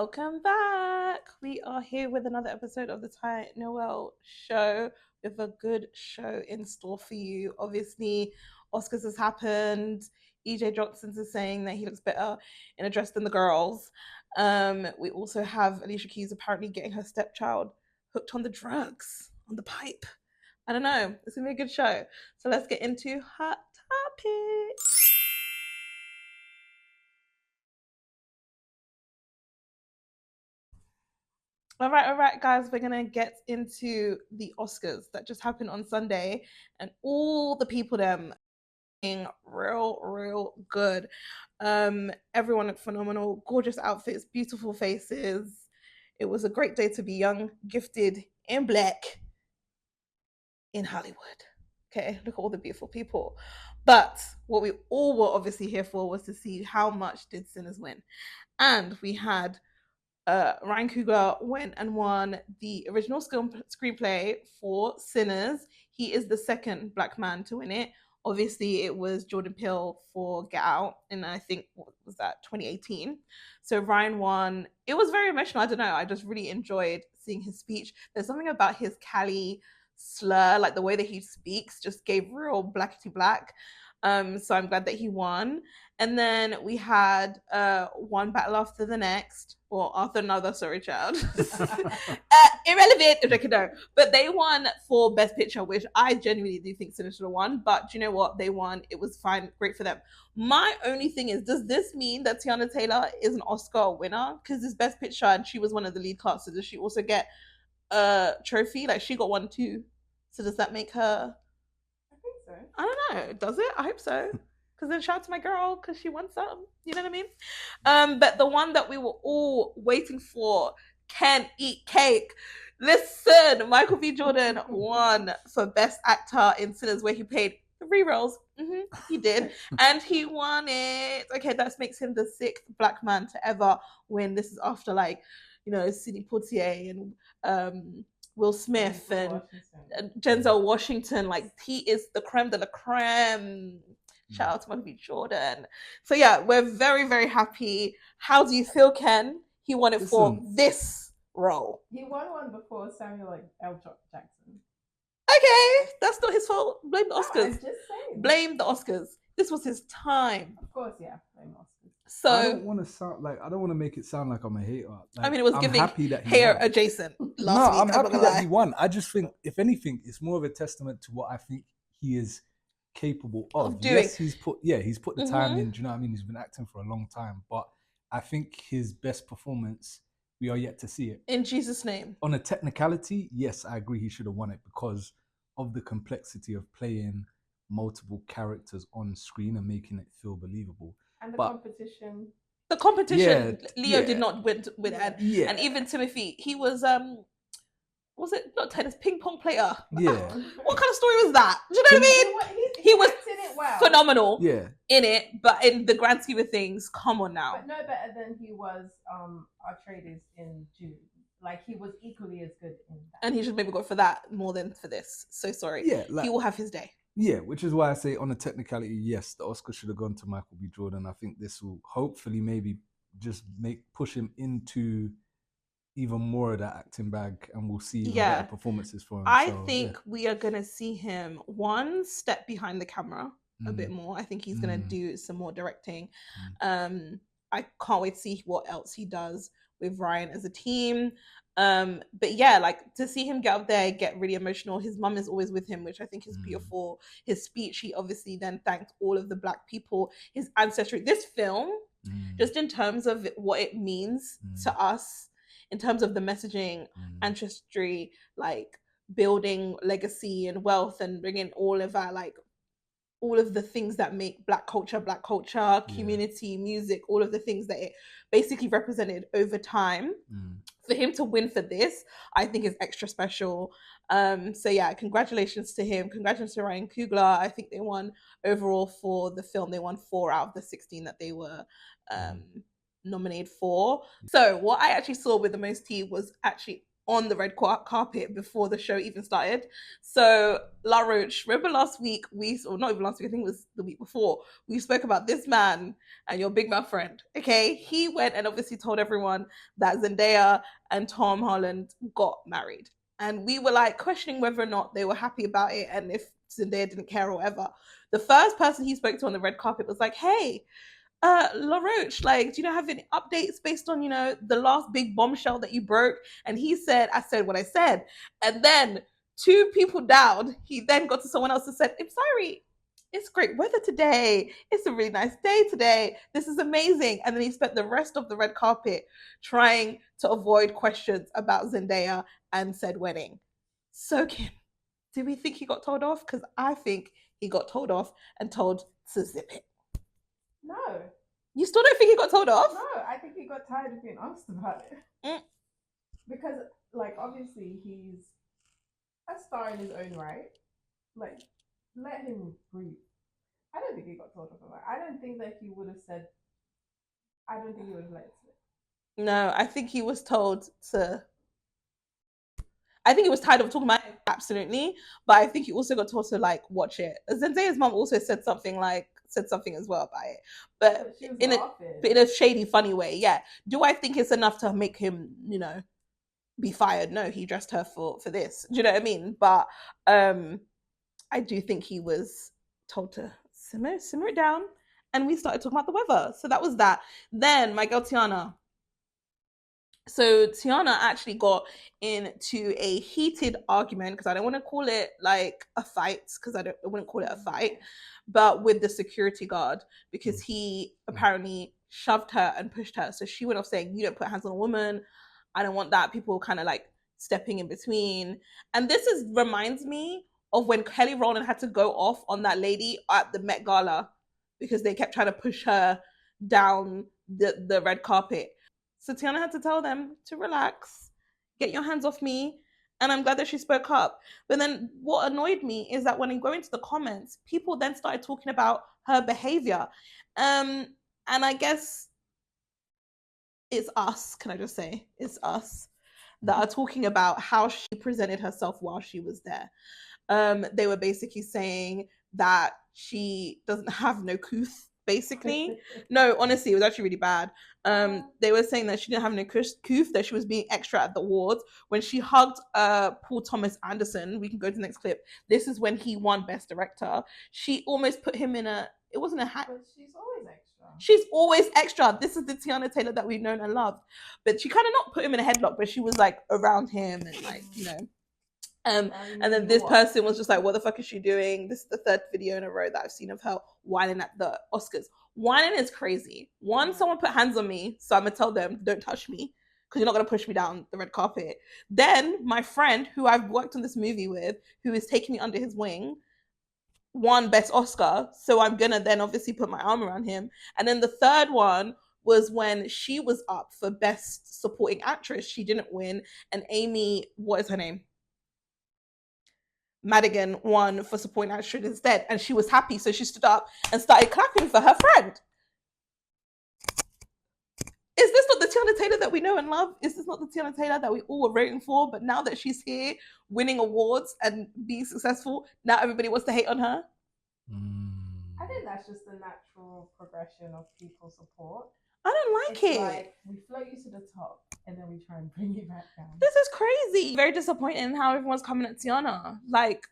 Welcome back. We are here with another episode of the Tiye Noelle Show with a good show in store for you. Obviously, Oscars has happened. EJ Johnson's is saying that he looks better in a dress than the girls. We also have Alicia Keys apparently getting her stepchild hooked on the drugs, on the pipe. I don't know. It's going to be a good show. So let's get into Hot Topics. All right, guys, we're going to get into the Oscars that just happened on Sunday and all the people them being real good. Everyone looked phenomenal, gorgeous outfits, beautiful faces. It was a great day to be young, gifted, and black in Hollywood. Okay, look at all the beautiful people. But what we all were obviously here for was to see how much did Sinners win. And we had Ryan Coogler went and won the original screenplay for Sinners. He is the second black man to win it. Obviously, it was Jordan Peele for Get Out, and I think, what was that, 2018? So Ryan won. It was very emotional. I don't know. I just really enjoyed seeing his speech. There's something about his Cali slur, like the way that he speaks, just gave real blackety black. So I'm glad that he won. And then we had one battle after the next, or after another, sorry, child. Irrelevant, no. But they won for Best Picture, which I genuinely do think Sinners should have won. But do you know what? They won. It was fine. Great for them. My only thing is, does this mean that Teyana Taylor is an Oscar winner? Because this Best Picture, and she was one of the lead cast, so does she also get a trophy? Like, she got one too. So does that make her... I don't know. Does it? I hope so. Because then shout out to my girl because she won something. You know what I mean? But the one that we were all waiting for, Can't Eat Cake. Listen, Michael B. Jordan won for Best Actor in Sinners, where he played 3 roles. He did. And he won it. Okay, that makes him the 6th black man to ever win. This is after, like, you know, Sidney Poitier and Will Smith and Denzel Washington. Like, he is the creme de la creme. Shout out to Michael B. Jordan. So yeah, we're very happy. How do you feel, Ken? He won it for this role. He won one before Samuel L. Jackson. Okay, that's not his fault. Blame the Oscars. No, I'm just saying. Blame the Oscars. This was his time. Of course, yeah. Blame Oscars. So I don't want to make it sound like I'm a hater. Like, I mean, it was giving hair adjacent last week. I'm happy that he won. I just think, if anything, it's more of a testament to what I think he is capable of doing. Yes, he's put the time in. Do you know what I mean? He's been acting for a long time, but I think his best performance, we are yet to see it. In Jesus' name. On a technicality, yes, I agree he should have won it because of the complexity of playing multiple characters on screen and making it feel believable. And competition. The competition, Leo did not win with that. Yeah. And even Timothy, he was it not tennis, ping pong player? Yeah. What kind of story was that? Do you know what I mean? He was phenomenal in it, but in the grand scheme of things, come on now. But no better than he was our traders in June. Like, he was equally as good in that. And he should maybe go for that more than for this. So sorry. Yeah, he will have his day. Yeah, which is why I say on a technicality, yes, the Oscar should have gone to Michael B. Jordan. I think this will hopefully maybe just push him into even more of that acting bag, and we'll see better performances for him. I think we are going to see him one step behind the camera a bit more. I think he's going to do some more directing. I can't wait to see what else he does with Ryan as a team. But yeah, like, to see him get up there, get really emotional. His mum is always with him, which I think is beautiful. His speech, he obviously then thanked all of the black people, his ancestry. This film, just in terms of what it means to us, in terms of the messaging, ancestry, like building legacy and wealth and bringing all of our, like, all of the things that make black culture, community, music, all of the things that it basically represented over time. For him to win for this, I think is extra special. So yeah, congratulations to him. Congratulations to Ryan Coogler. I think they won overall for the film. They won 4 out of the 16 that they were nominated for. So what I actually saw with the most tea was actually on the red carpet before the show even started. So La Roche, remember last week or not even last week, I think it was the week before, we spoke about this man and your big mouth friend. Okay, he went and obviously told everyone that Zendaya and Tom Holland got married, and we were like questioning whether or not they were happy about it and if Zendaya didn't care or whatever. The first person he spoke to on the red carpet was like, "Hey, La Roche, like, do you not have any updates based on, the last big bombshell that you broke?" And he said, "I said what I said." And then 2 people down, he then got to someone else and said, "I'm sorry, it's great weather today. It's a really nice day today. This is amazing." And then he spent the rest of the red carpet trying to avoid questions about Zendaya and said wedding. So, Kim, do we think he got told off? Because I think he got told off and told to zip it. No. You still don't think he got told off? No, I think he got tired of being asked about it. Because, like, obviously he's a star in his own right. Like, let him breathe. I don't think he got told off about it. I don't think that he would have said, I don't think he would have let it slip. No, I think he was told to. I think he was tired of talking about it, absolutely. But I think he also got told to, like, watch it. Zendaya's mom also said something as well about it, but in a shady, funny way. Yeah. Do I think it's enough to make him, be fired? No, he dressed her for this. Do you know what I mean? But I do think he was told to simmer it down, and we started talking about the weather. So that was that. Then my girl Tiana. So Tiana actually got into a heated argument, because I don't want to call it like a fight, because I wouldn't call it a fight, but with the security guard, because he apparently shoved her and pushed her. So she went off saying, "You don't put hands on a woman. I don't want that." People kind of like stepping in between. And this reminds me of when Kelly Rowland had to go off on that lady at the Met Gala, because they kept trying to push her down the red carpet. So Tiana had to tell them to relax, get your hands off me. And I'm glad that she spoke up. But then what annoyed me is that when I go into the comments, people then started talking about her behavior. And I guess it's us, can I just say? It's us that are talking about how she presented herself while she was there. They were basically saying that she doesn't have no couth, basically. No, honestly, it was actually really bad. They were saying that she didn't have no couth, that she was being extra at the awards. When she hugged Paul Thomas Anderson, we can go to the next clip. This is when he won Best Director. She almost put him in it wasn't a hat. But she's always extra. She's always extra. This is the Tiana Taylor that we've known and loved. But she kind of not put him in a headlock, but she was like around him and like, and then this person was just like, "What the fuck is she doing?" This is the 3rd video in a row that I've seen of her whining at the Oscars. Whining is crazy. One, someone put hands on me, so I'm gonna tell them, "Don't touch me," because you're not gonna push me down the red carpet. Then my friend, who I've worked on this movie with, who is taking me under his wing, won Best Oscar, so I'm gonna then obviously put my arm around him. And then the 3rd one was when she was up for Best Supporting Actress. She didn't win, and Amy, what is her name? Madigan won for supporting actress instead, and she was happy, so she stood up and started clapping for her friend. Is this not the Tiana Taylor that we know and love? Is this not the Tiana Taylor that we all were rooting for? But now that she's here, winning awards and being successful, now everybody wants to hate on her? I think that's just the natural progression of people's support. I don't like it. Like, we float you to the top and then we try and bring you back down. This is crazy. Very disappointing in how everyone's coming at Tiana. Like,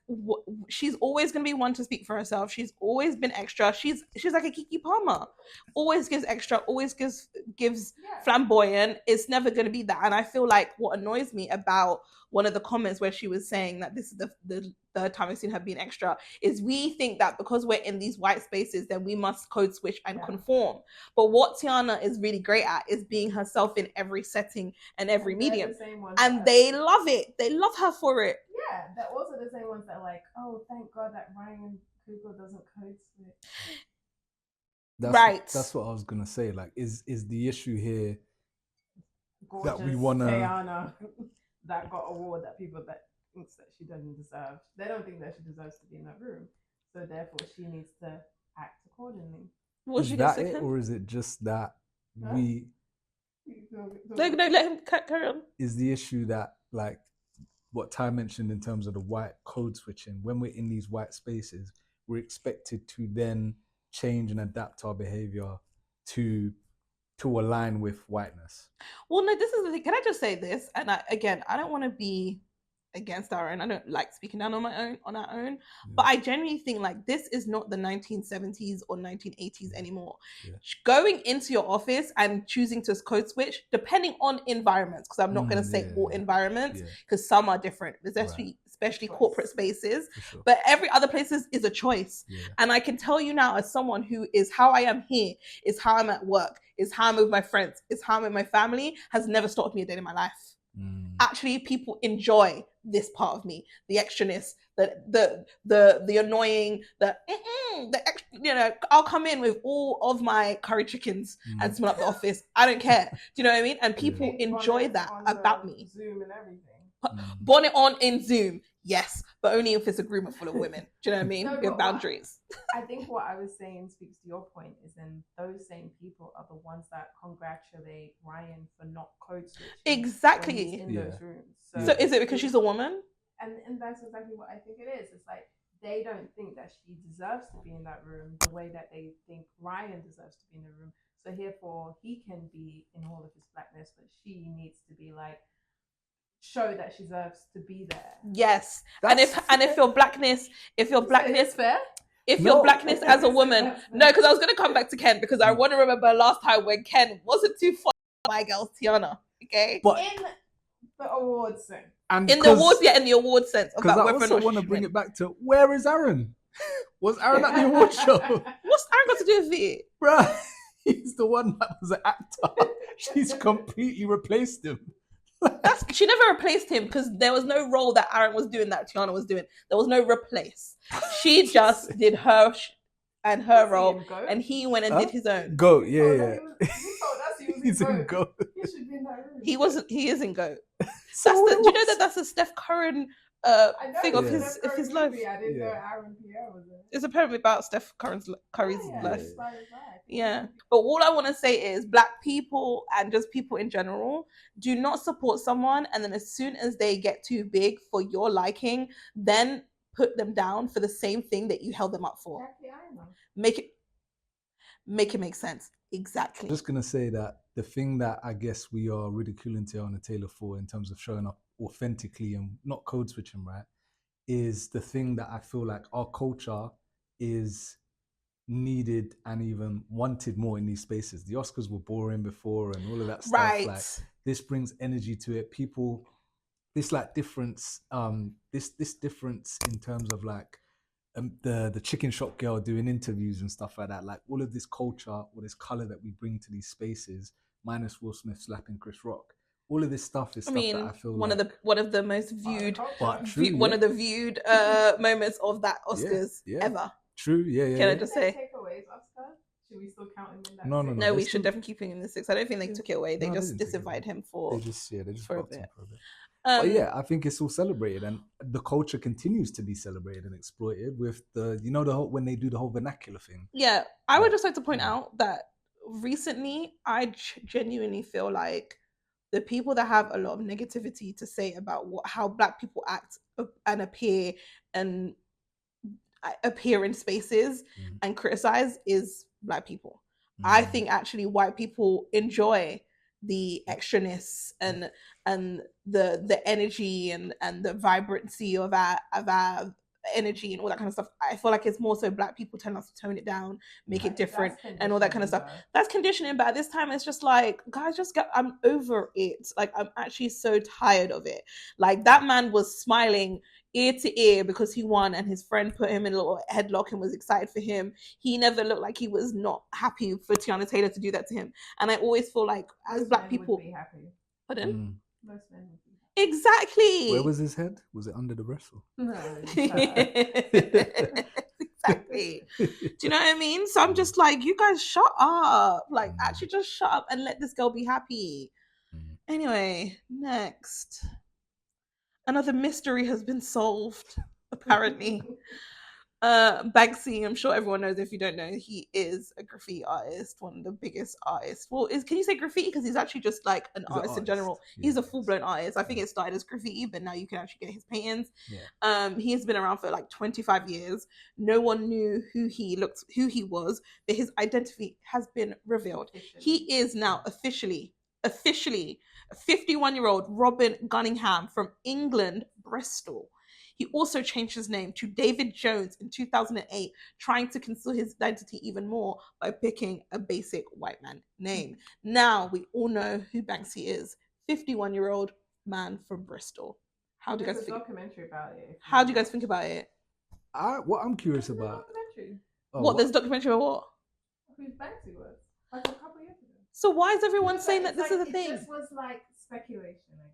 she's always going to be one to speak for herself. She's always been extra. She's like a Keke Palmer. Always gives extra, always gives flamboyant. It's never going to be that. And I feel like what annoys me about one of the comments where she was saying that this is the 3rd time I've seen her being extra, is we think that because we're in these white spaces, then we must code switch and conform. But what Tiana is really great at is being herself in every setting and every medium. And they love it. They love her for it. Yeah, they're also the same ones that are like, "Oh, thank God that Ryan Coogler doesn't code switch." That's what I was going to say. Like, is the issue here Gorgeous that we want to... Tiana that got award that people that thinks that she doesn't deserve. They don't think that she deserves to be in that room. So therefore she needs to act accordingly. Was is that it, or is it just that we... No, let him carry on. Is the issue that, like what Ty mentioned in terms of the white code switching, when we're in these white spaces, we're expected to then change and adapt our behavior to align with whiteness. Well, no, this is the thing. Can I just say this? And I don't want to be against our own. I don't like speaking down on our own. But I genuinely think like this is not the 1970s or 1980s anymore. Going into your office and choosing to code switch, depending on environments, because I'm not going to say all environments, because some are different, especially corporate spaces. Sure. But every other place is a choice. And I can tell you now, as someone who is how I am here, is how I'm at work, is how I'm with my friends, is how I'm with my family, has never stopped me a day in my life. Actually, people enjoy this part of me, the extraness, the annoying, the extra, you know, I'll come in with all of my curry chickens and smell up the office. I don't care. Do you know what I mean? And people enjoy that about me. Zoom and everything. Bonnet on in Zoom, yes, but only if it's a room full of women. Do you know what I mean? No, with boundaries. I think what I was saying speaks to your point, is then those same people are the ones that congratulate Ryan for not code switching. Exactly. In those rooms. So is it because she's a woman? And that's exactly what I think it is. It's like they don't think that she deserves to be in that room the way that they think Ryan deserves to be in the room. So therefore, he can be in all of his blackness, but she needs to be like, show that she deserves to be there. Yes. And if your blackness fair. If your blackness as a woman, no, because I was gonna come back to Ken, because I want to remember last time when Ken wasn't too far my girl Tiana. Okay. But in the awards sense. And in the award sense. Because I also want to bring it back to, where is Aaron? Was Aaron at the award show? What's Aaron got to do with it? Bruh, he's the one that was an actor. She's completely replaced him. She never replaced him, because there was no role that Aaron was doing that Tiana was doing. There was no replace. She just did her and her role, and he went and did his own. Goat, He told us he's in Goat. He should be in that room. He is in Goat. Do you know that's a Steph Curran thing of his life? I didn't know Aaron Pierre was there. It's apparently about Steph Curry's life. Yeah. But all I want to say is black people and just people in general do not support someone, and then as soon as they get too big for your liking, then put them down for the same thing that you held them up for. Make it make sense. Exactly. I'm just gonna say that the thing that I guess we are ridiculing Tiana Taylor for in terms of showing up authentically and not code switching, right, is the thing that I feel like our culture is needed and even wanted more in these spaces. The Oscars were boring before and all of that stuff. Right. Like, this brings energy to it. People, this like difference, this difference in terms of like the chicken shop girl doing interviews and stuff like that. Like all of this culture or this color that we bring to these spaces, minus Will Smith slapping Chris Rock. All of this stuff is stuff that I feel one of the most viewed, one of the viewed moments of that Oscars ever. True, yeah. Can I just say? Takeaways, Oscar? Should we still count him in that? No, we should definitely keep him in the 6. I don't think they took it away. They just disinvited him for. They just for a blocked bit. him for a bit. But yeah, I think it's all celebrated, and the culture continues to be celebrated and exploited with the whole when they do the whole vernacular thing. Yeah, I would just like to point out that recently, I genuinely feel like the people that have a lot of negativity to say about how black people act and appear in spaces and criticize is black people. I think actually white people enjoy the extraness and the energy and the vibrancy of our energy and all that kind of stuff. I feel like it's more so black people telling us to tone it down, make it different and all that kind of stuff. That's conditioning, but at this time it's just like, guys, I'm over it. Like, I'm actually so tired of it. Like, that man was smiling ear to ear because he won and his friend put him in a little headlock and was excited for him. He never looked like he was not happy for Tiana Taylor to do that to him. And I always feel like as most black people would be happy. Pardon? Most men would be happy. Exactly. Where was his head? Was it under the wrestle? No, exactly. Do you know what I mean? So I'm just like, you guys shut up. Like, actually just shut up and let this girl be happy. Anyway, next. Another mystery has been solved, apparently. Banksy, I'm sure everyone knows. If you don't know, he is a graffiti artist, one of the biggest artists. Well, can you say graffiti? Because he's actually just like an artist in general. Yeah, he's a full-blown artist. I think it started as graffiti, but now you can actually get his paintings. He has been around for like 25 years. No one knew who he was, but his identity has been revealed. He is now officially a 51-year-old Robin Gunningham from England, Bristol. He also changed his name to David Jones in 2008, trying to conceal his identity even more by picking a basic white man name. Now we all know who Banksy is. 51-year-old man from Bristol. How do you guys think? There's a documentary about it. How do you guys think about it? What I'm curious about. There's a documentary about what? Who Banksy was? Like a couple years ago. So why is everyone saying that this is a thing? It just was like speculation, I guess.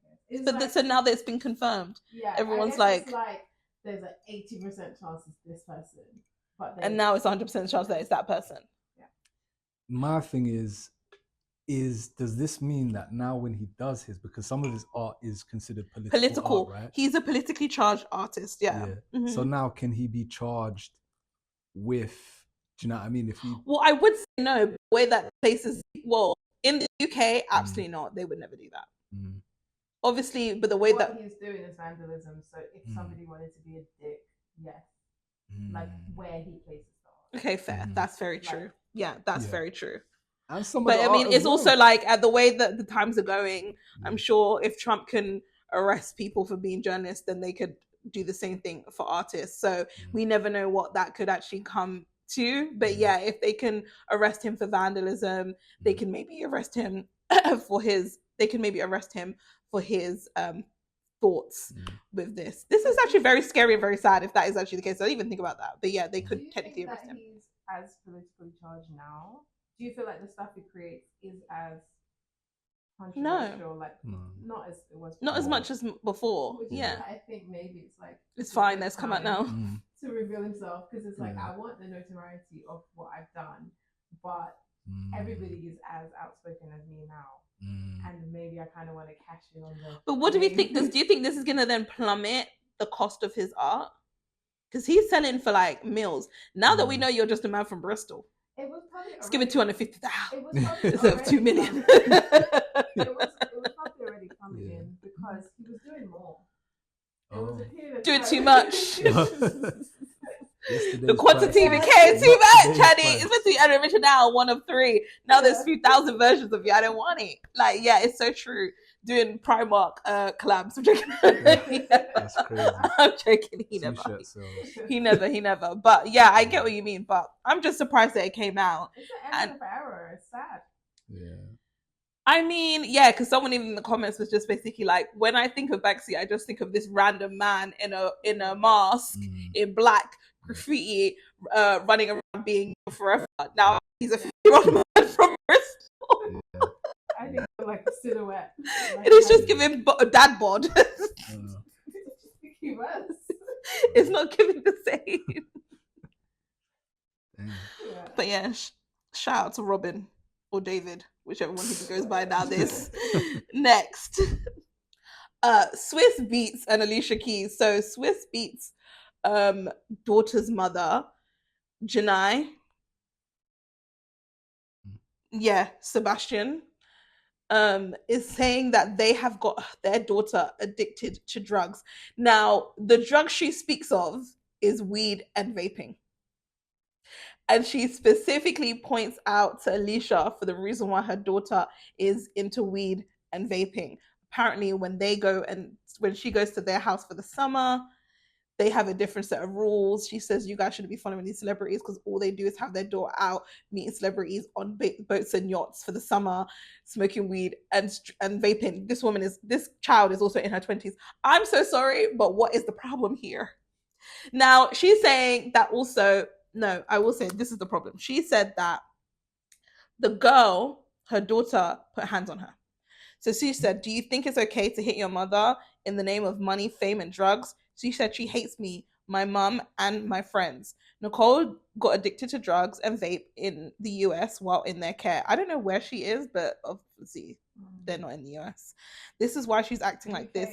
So now that it's been confirmed, everyone's like, it's like there's an 80% chance it's this person, and now it's 100% chance that it's that person. Yeah. My thing is does this mean that now when he does because some of his art is considered political art, right? He's a politically charged artist, yeah. Mm-hmm. So now can he be charged with? Do you know what I mean? Well, I would say no. The way that places, in the UK, absolutely not. They would never do that. Mm. Obviously, but the way what he's doing is vandalism. So if somebody wanted to be a dick, yes, like where he places the art. Okay, fair. That's very true. Yeah, that's very true. And but I mean, it's also like at the way that the times are going. I'm sure if Trump can arrest people for being journalists, then they could do the same thing for artists. So we never know what that could actually come to. But yeah, if they can arrest him for vandalism, they can maybe arrest him for his. They can maybe arrest him for his thoughts with this. This is actually very scary and very sad if that is actually the case. I didn't even think about that. But yeah, they could technically arrest him. He's as politically charged now? Do you feel like the stuff he creates is as controversial? Like not as it was before. Not as much as before. I think maybe it's like it's fine, let's come out now. To reveal himself, because it's like I want the notoriety of what I've done, but everybody is as outspoken as me now. And maybe I kind of want to cash in on the. But what do we think? Do you think this is gonna then plummet the cost of his art? Because he's selling for like mills. Now that we know you're just a man from Bristol, it was probably. Let's give it 250,000 instead of 2 million. it was probably already coming in because he was doing more. Doing too much. The quantity became too much, honey. Especially I don't mention now 1 of 3. Now there's 3,000 versions of you. I don't want it. Like, yeah, it's so true. Doing Primark collabs. I'm joking. That's crazy. I'm joking. He never. But yeah, I get what you mean. But I'm just surprised that it came out. It's an end of error. It's sad. Yeah. I mean, yeah, because someone even in the comments was just basically like, when I think of Banksy, I just think of this random man in a mask in black graffiti running around being forever. Now he's a 50-year-old man from Bristol. Yeah. I think like a silhouette. Like, it is just giving dad bod. He was. It's not giving the same. But yeah, shout out to Robin or David, whichever one he goes by now. This next, Swizz Beatz and Alicia Keys. So Swizz Beatz daughter's mother, Janelle, Sebastian, is saying that they have got their daughter addicted to drugs. Now, the drug she speaks of is weed and vaping. And she specifically points out to Alicia for the reason why her daughter is into weed and vaping. Apparently, when she goes to their house for the summer, they have a different set of rules. She says, you guys shouldn't be following these celebrities because all they do is have their daughter out meeting celebrities on boats and yachts for the summer, smoking weed and vaping. This child is also in her 20s. I'm so sorry, but what is the problem here? Now, she's saying that also, no, I will say this is the problem. She said that the girl, her daughter, put hands on her. So she said, do you think it's okay to hit your mother in the name of money, fame, and drugs? She said she hates me, my mum, and my friends. Nicole got addicted to drugs and vape in the US while in their care. I don't know where she is, but obviously they're not in the US. This is why she's acting like this.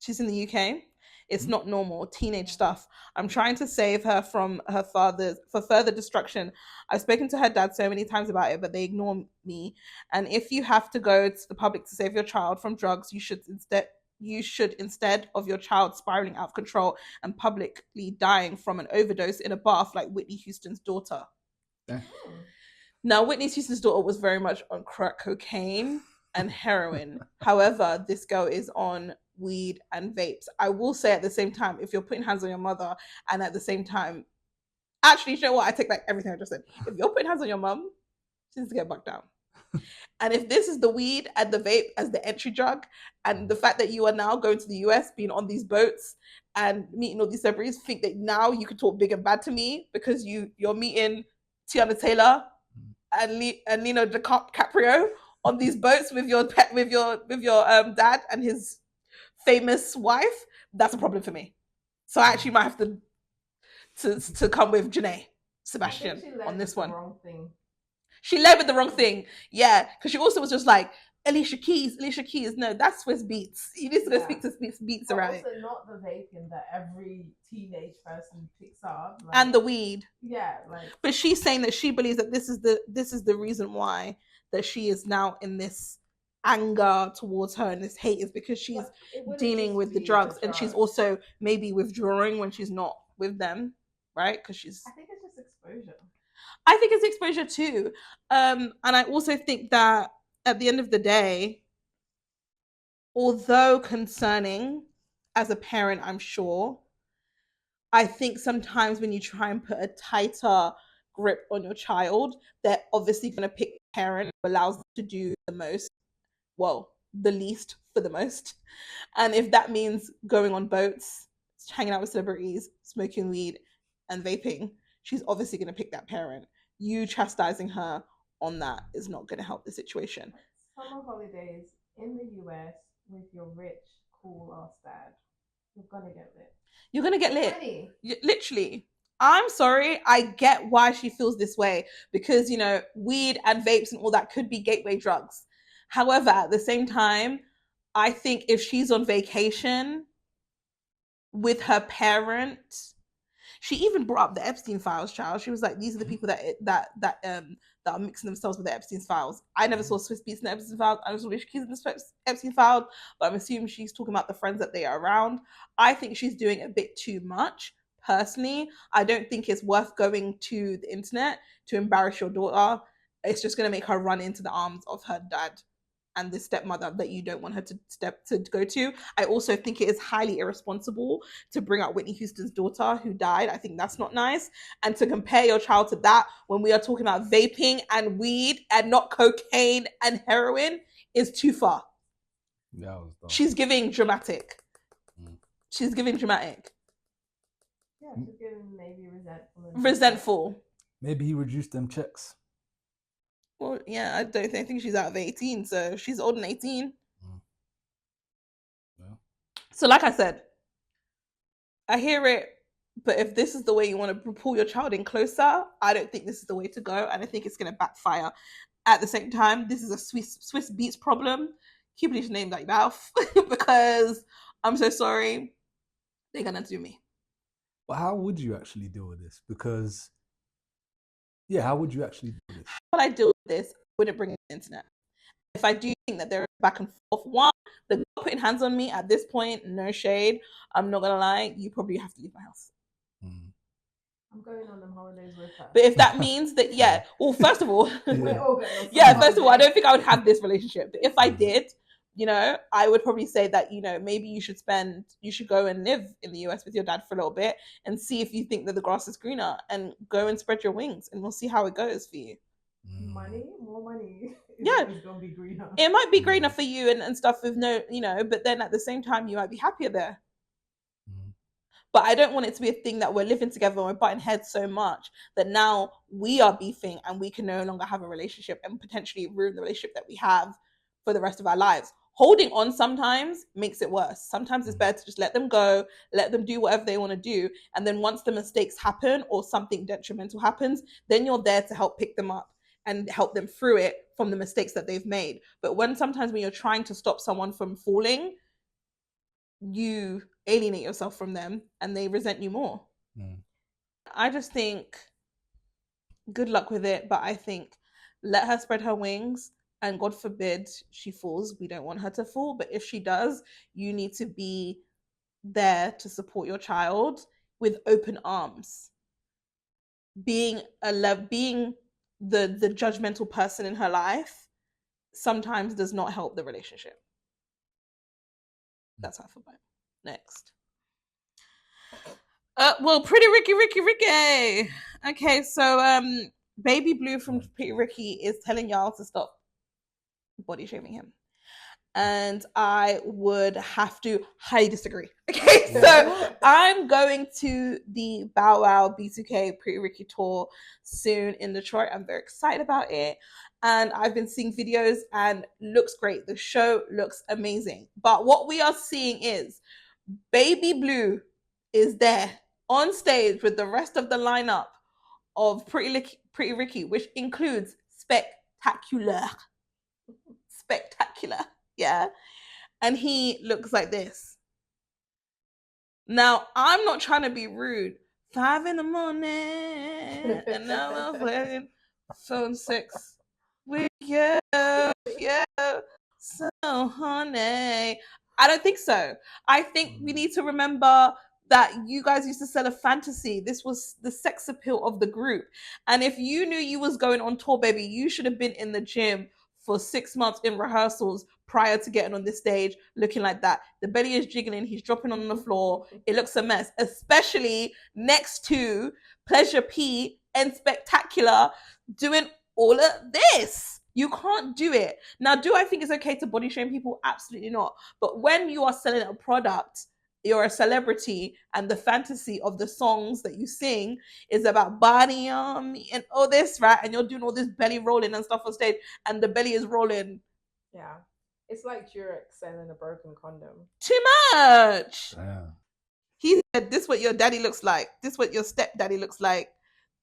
She's in the UK. It's not normal. Teenage stuff. I'm trying to save her from her father's for further destruction. I've spoken to her dad so many times about it, but they ignore me. And if you have to go to the public to save your child from drugs, you should instead of your child spiraling out of control and publicly dying from an overdose in a bath like Whitney Houston's daughter. Now, Whitney Houston's daughter was very much on crack cocaine and heroin. However, this girl is on weed and vapes. I will say at the same time, if you're putting hands on your mother and at the same time, actually, you know what? I take back everything I just said. If you're putting hands on your mum, she needs to get bucked down. And if this is the weed and the vape as the entry drug, and the fact that you are now going to the US, being on these boats and meeting all these celebrities, think that now you can talk big and bad to me because you're meeting Tiana Taylor and Lino DiCaprio on these boats with your dad and his famous wife, that's a problem for me. So I actually might have to come with Janae Sebastian on this one. She led with the wrong thing. Yeah, because she also was just like, Alicia Keys. No, that's Swizz Beatz. You need to go speak to Swizz Beatz around it. Also not the vaping that every teenage person picks up. Like, and the weed. Yeah, like. But she's saying that she believes that this is the reason why that she is now in this anger towards her and this hate is because she's dealing with the drugs, and she's also maybe withdrawing when she's not with them, right? Because she's. I think it's just exposure. I think it's exposure too. And I also think that at the end of the day, although concerning as a parent, I'm sure, I think sometimes when you try and put a tighter grip on your child, they're obviously going to pick the parent who allows them to do the most, well, the least for the most. And if that means going on boats, hanging out with celebrities, smoking weed and vaping, she's obviously going to pick that parent. You chastising her on that is not going to help the situation. Summer holidays in the US with your rich, cool ass dad. You're going to get lit. You're going to get lit. Literally. I'm sorry. I get why she feels this way because, you know, weed and vapes and all that could be gateway drugs. However, at the same time, I think if she's on vacation with her parent, she even brought up the Epstein files, child. She was like, these are the people that are mixing themselves with the Epstein files. I never saw Swizz Beatz in the Epstein files. I never saw Alicia Keys in the Epstein files, but I'm assuming she's talking about the friends that they are around. I think she's doing a bit too much. Personally, I don't think it's worth going to the internet to embarrass your daughter. It's just going to make her run into the arms of her dad and the stepmother that you don't want her to go to. I also think it is highly irresponsible to bring up Whitney Houston's daughter who died. I think that's not nice. And to compare your child to that when we are talking about vaping and weed and not cocaine and heroin is too far. Yeah, she's giving dramatic. She's giving dramatic. Yeah, she's giving maybe resentful. Maybe he reduced them checks. Well, yeah, I think she's out of 18, so she's older than 18. Yeah. So like I said, I hear it, but if this is the way you want to pull your child in closer, I don't think this is the way to go, and I think it's going to backfire. At the same time, this is a Swizz Beatz problem. Keep his name like mouth, because I'm so sorry, they're going to do me. But how would you actually deal with this? Because... yeah, how would you actually do this? What I deal with this, I wouldn't bring it to the internet. If I do think that they're back and forth, one, they're putting hands on me at this point, no shade. I'm not going to lie, you probably have to leave my house. I'm going on them holidays with her. But if that means that, yeah, well, first of all, we're all going on first of all, I don't think I would have this relationship. But if I did, you know, I would probably say that, you know, maybe you should go and live in the US with your dad for a little bit and see if you think that the grass is greener and go and spread your wings and we'll see how it goes for you. More money. Yeah. It's going to be greener. It might be greener for you and stuff with no, you know, but then at the same time, you might be happier there. But I don't want it to be a thing that we're living together and we're butting heads so much that now we are beefing and we can no longer have a relationship and potentially ruin the relationship that we have for the rest of our lives. Holding on sometimes makes it worse. Sometimes it's better to just let them go, let them do whatever they want to do. And then once the mistakes happen or something detrimental happens, then you're there to help pick them up and help them through it from the mistakes that they've made. But sometimes when you're trying to stop someone from falling, you alienate yourself from them and they resent you more. I just think good luck with it, but I think let her spread her wings, and God forbid she falls. We don't want her to fall, but if she does, you need to be there to support your child with open arms. Being the judgmental person in her life sometimes does not help the relationship. That's how I feel about it. Next. Well, Pretty Ricky. Okay, so Baby Blue from Pretty Ricky is telling y'all to stop body shaming him. And I would have to highly disagree. Okay, so I'm going to the Bow Wow B2K Pretty Ricky tour soon in Detroit. I'm very excited about it. And I've been seeing videos and looks great. The show looks amazing. But what we are seeing is Baby Blue is there on stage with the rest of the lineup of Pretty Ricky, which includes Spectacular. Yeah. And he looks like this. Now, I'm not trying to be rude. 5 a.m, and now I'm playing phone 6 with you. Yeah. So, honey. I don't think so. I think we need to remember that you guys used to sell a fantasy. This was the sex appeal of the group. And if you knew you was going on tour, baby, you should have been in the gym for 6 months in rehearsals prior to getting on this stage looking like that. The belly is jiggling. He's dropping on the floor. It looks a mess, especially next to Pleasure P and Spectacular doing all of this. You can't do it. Now, do I think it's okay to body shame people? Absolutely not. But when you are selling a product, you're a celebrity, and the fantasy of the songs that you sing is about body on me and all this, right? And you're doing all this belly rolling and stuff on stage, and the belly is rolling. Yeah. It's like Durex selling a broken condom. Too much. Yeah. He said, this what your daddy looks like. This what your stepdaddy looks like.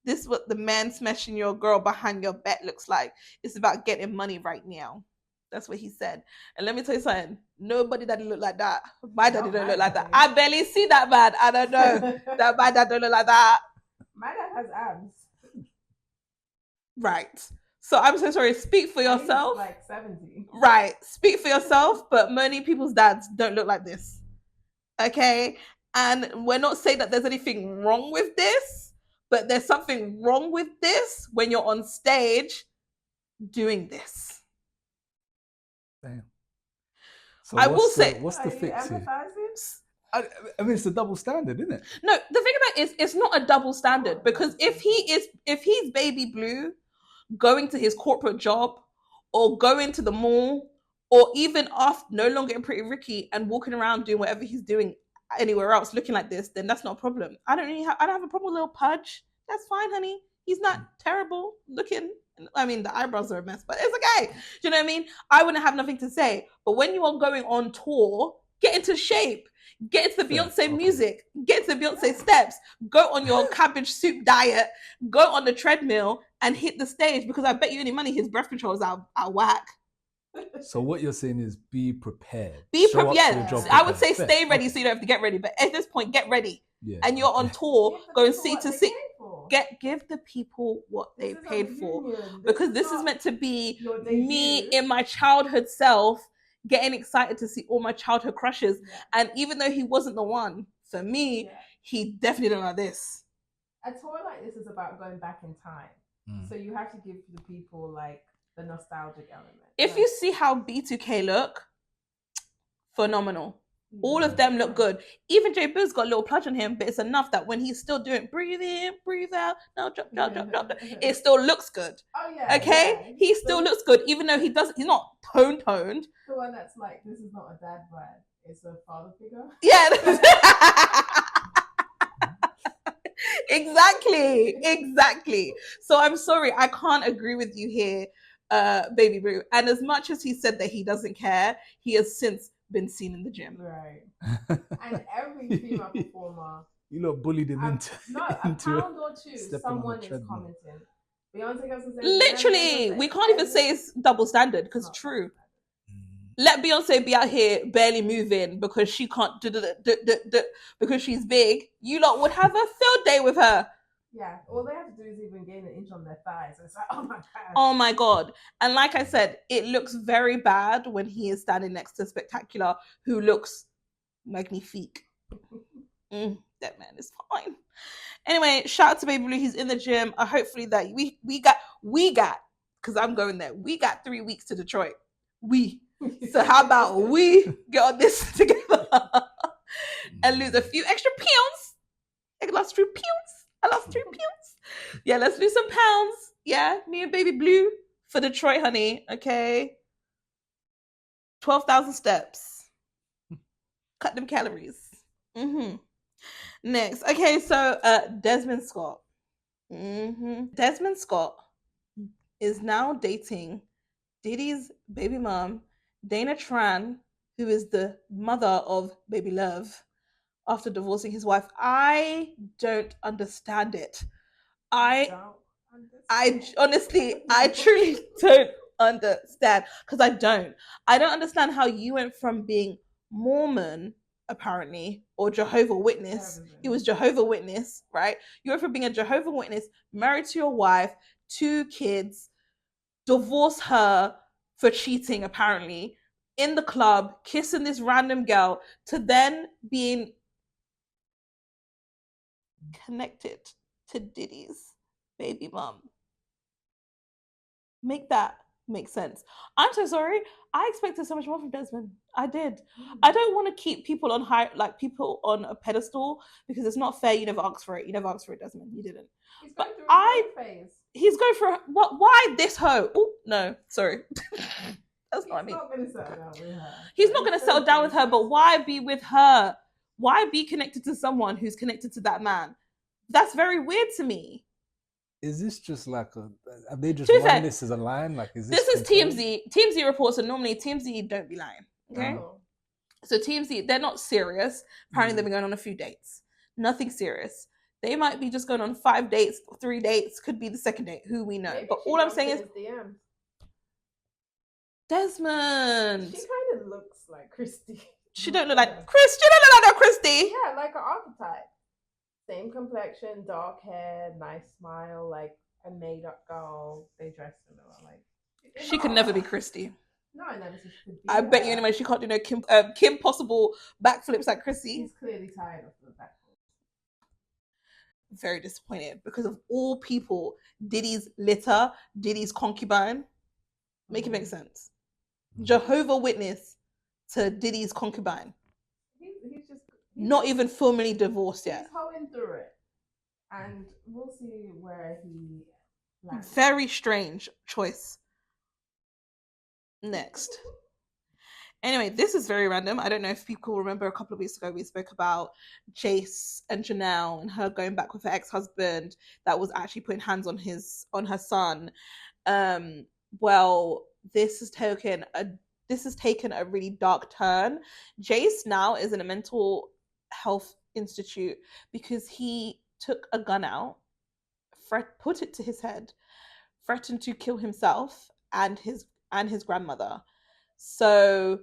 This what the man smashing your girl behind your back looks like. It's about getting money right now. That's what he said. And let me tell you something. Nobody daddy look like that. My daddy don't look like that. I barely see that man. I don't know that my dad don't look like that. My dad has abs. Right. So I'm so sorry. Speak for yourself. He's like 70. Right. Speak for yourself. But many people's dads don't look like this. Okay. And we're not saying that there's anything wrong with this, but there's something wrong with this when you're on stage doing this. Damn. So I will say, what's the fix here? I mean, it's a double standard, isn't it? No, the thing about it is, it's not a double standard, because if he's Baby Blue going to his corporate job or going to the mall or even off no longer in Pretty Ricky and walking around doing whatever he's doing anywhere else looking like this, then that's not a problem. I don't have a problem with little Pudge. That's fine, honey. He's not terrible looking. I mean, the eyebrows are a mess, but it's okay. Do you know what I mean? I wouldn't have nothing to say. But when you are going on tour, get into shape. Get into the Beyonce music. Get into the Beyonce steps. Go on your cabbage soup diet. Go on the treadmill and hit the stage, because I bet you any money his breath control is out whack. So what you're saying is be prepared. Yeah, I would say stay ready so you don't have to get ready. But at this point, get ready. Yeah. And you're on tour, going seat to seat. Give the people what they paid for, because this is meant to be me in my childhood self getting excited to see all my childhood crushes. And even though he wasn't the one for me, he definitely don't like this. A tour like this is about going back in time, so you have to give the people like the nostalgic element. If you see how B2K look, phenomenal. All of them look good. Even J Boo's got a little pludge on him, but it's enough that when he's still doing breathe in, breathe out, no, drop, it still looks good. Oh yeah. Okay? Yeah. He still looks good, even though he's not toned. The one that's like, this is not a dad vibe, it's a father figure. Yeah. Exactly. So I'm sorry, I can't agree with you here, Baby Blue. And as much as he said that he doesn't care, he has since been seen in the gym. Right. And every female performer. You lot bullied him into a pound or two, someone is commenting. Beyonce goes and says, literally, we can't even say it's double standard, because it's true. let Beyonce be out here barely moving because she can't because she's big. You lot would have a field day with her. Yeah, all they have to do is even gain an inch on their thighs. It's like, oh my god. Oh my god. And like I said, it looks very bad when he is standing next to Spectacular, who looks magnifique. That man is fine. Anyway, shout out to Baby Blue. He's in the gym. Hopefully that we got, because I'm going there. We got 3 weeks to Detroit. So how about we get on this together and lose a few extra pounds? I lost 3 pounds. Yeah, let's lose some pounds. Yeah, me and Baby Blue for Detroit, honey. Okay. 12,000 steps. Cut them calories. Next. Okay, so Desmond Scott. Desmond Scott is now dating Diddy's baby mom, Dana Tran, who is the mother of Baby Love, after divorcing his wife. I don't understand it. I honestly, I truly don't understand, because I don't understand how you went from being Mormon, apparently, or Jehovah Witness. It was Jehovah Witness, right? You went from being a Jehovah Witness, married to your wife, 2 kids, divorce her for cheating, apparently, in the club, kissing this random girl, to then being connected to Diddy's baby mom. Make that make sense. I'm so sorry. I expected so much more from Desmond. I did. I don't want to keep people on people on a pedestal, because it's not fair. You never asked for it. Desmond. You didn't. He's going through a phase. He's going for what? Why this hoe? Oh no, sorry. That's not what I mean. He's not going to settle down with her. But why be with her? Why be connected to someone who's connected to that man? That's very weird to me. Is this just like have they just run this as a line? Like, is this is TMZ. TMZ reports, and normally TMZ don't be lying. Okay, so TMZ, they're not serious. Apparently, they've been going on a few dates. Nothing serious. They might be just going on 5 dates, 3 dates. Could be the second date. Who we know. Maybe, but all I'm saying is, Desmond. She kind of looks like Christy. She don't look like Christy. She don't look like no Christy. Yeah, like an archetype. Same complexion, dark hair, nice smile, like a made-up girl. They dress similar. Like, she could never be Christy. No, I never said she could be. I bet you anyway. She can't do no Kim Possible backflips like Christy. She's clearly tired of the backflips. Very disappointed, because of all people, Diddy's litter, Diddy's concubine. Make it make sense. Jehovah Witness to Diddy's concubine. He's just not even formally divorced yet. He's hoeing through it, and we'll see where he lands. Very strange choice. Next. Anyway, this is very random. I don't know if people remember, a couple of weeks ago we spoke about Jace and Janelle and her going back with her ex-husband that was actually putting hands on her son. Well, this has taken a really dark turn. Jace now is in a mental health institute because he took a gun out, put it to his head, threatened to kill himself and his grandmother. So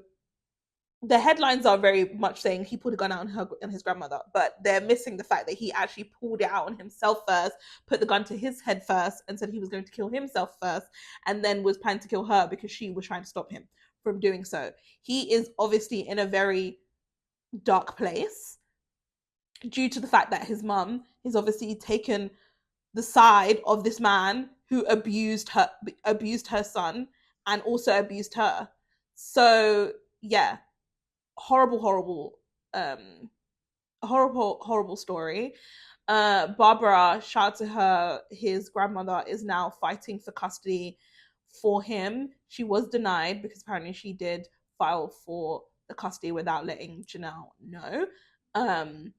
the headlines are very much saying he pulled a gun out on her and his grandmother, but they're missing the fact that he actually pulled it out on himself first, put the gun to his head first, and said he was going to kill himself first, and then was planning to kill her because she was trying to stop him from doing so. He is obviously in a very dark place due to the fact that his mum has obviously taken the side of this man who abused her son and also abused her. So yeah, horrible story. Barbara, shout out to her, his grandmother is now fighting for custody for him. She was denied because apparently she did file for the custody without letting Janelle know.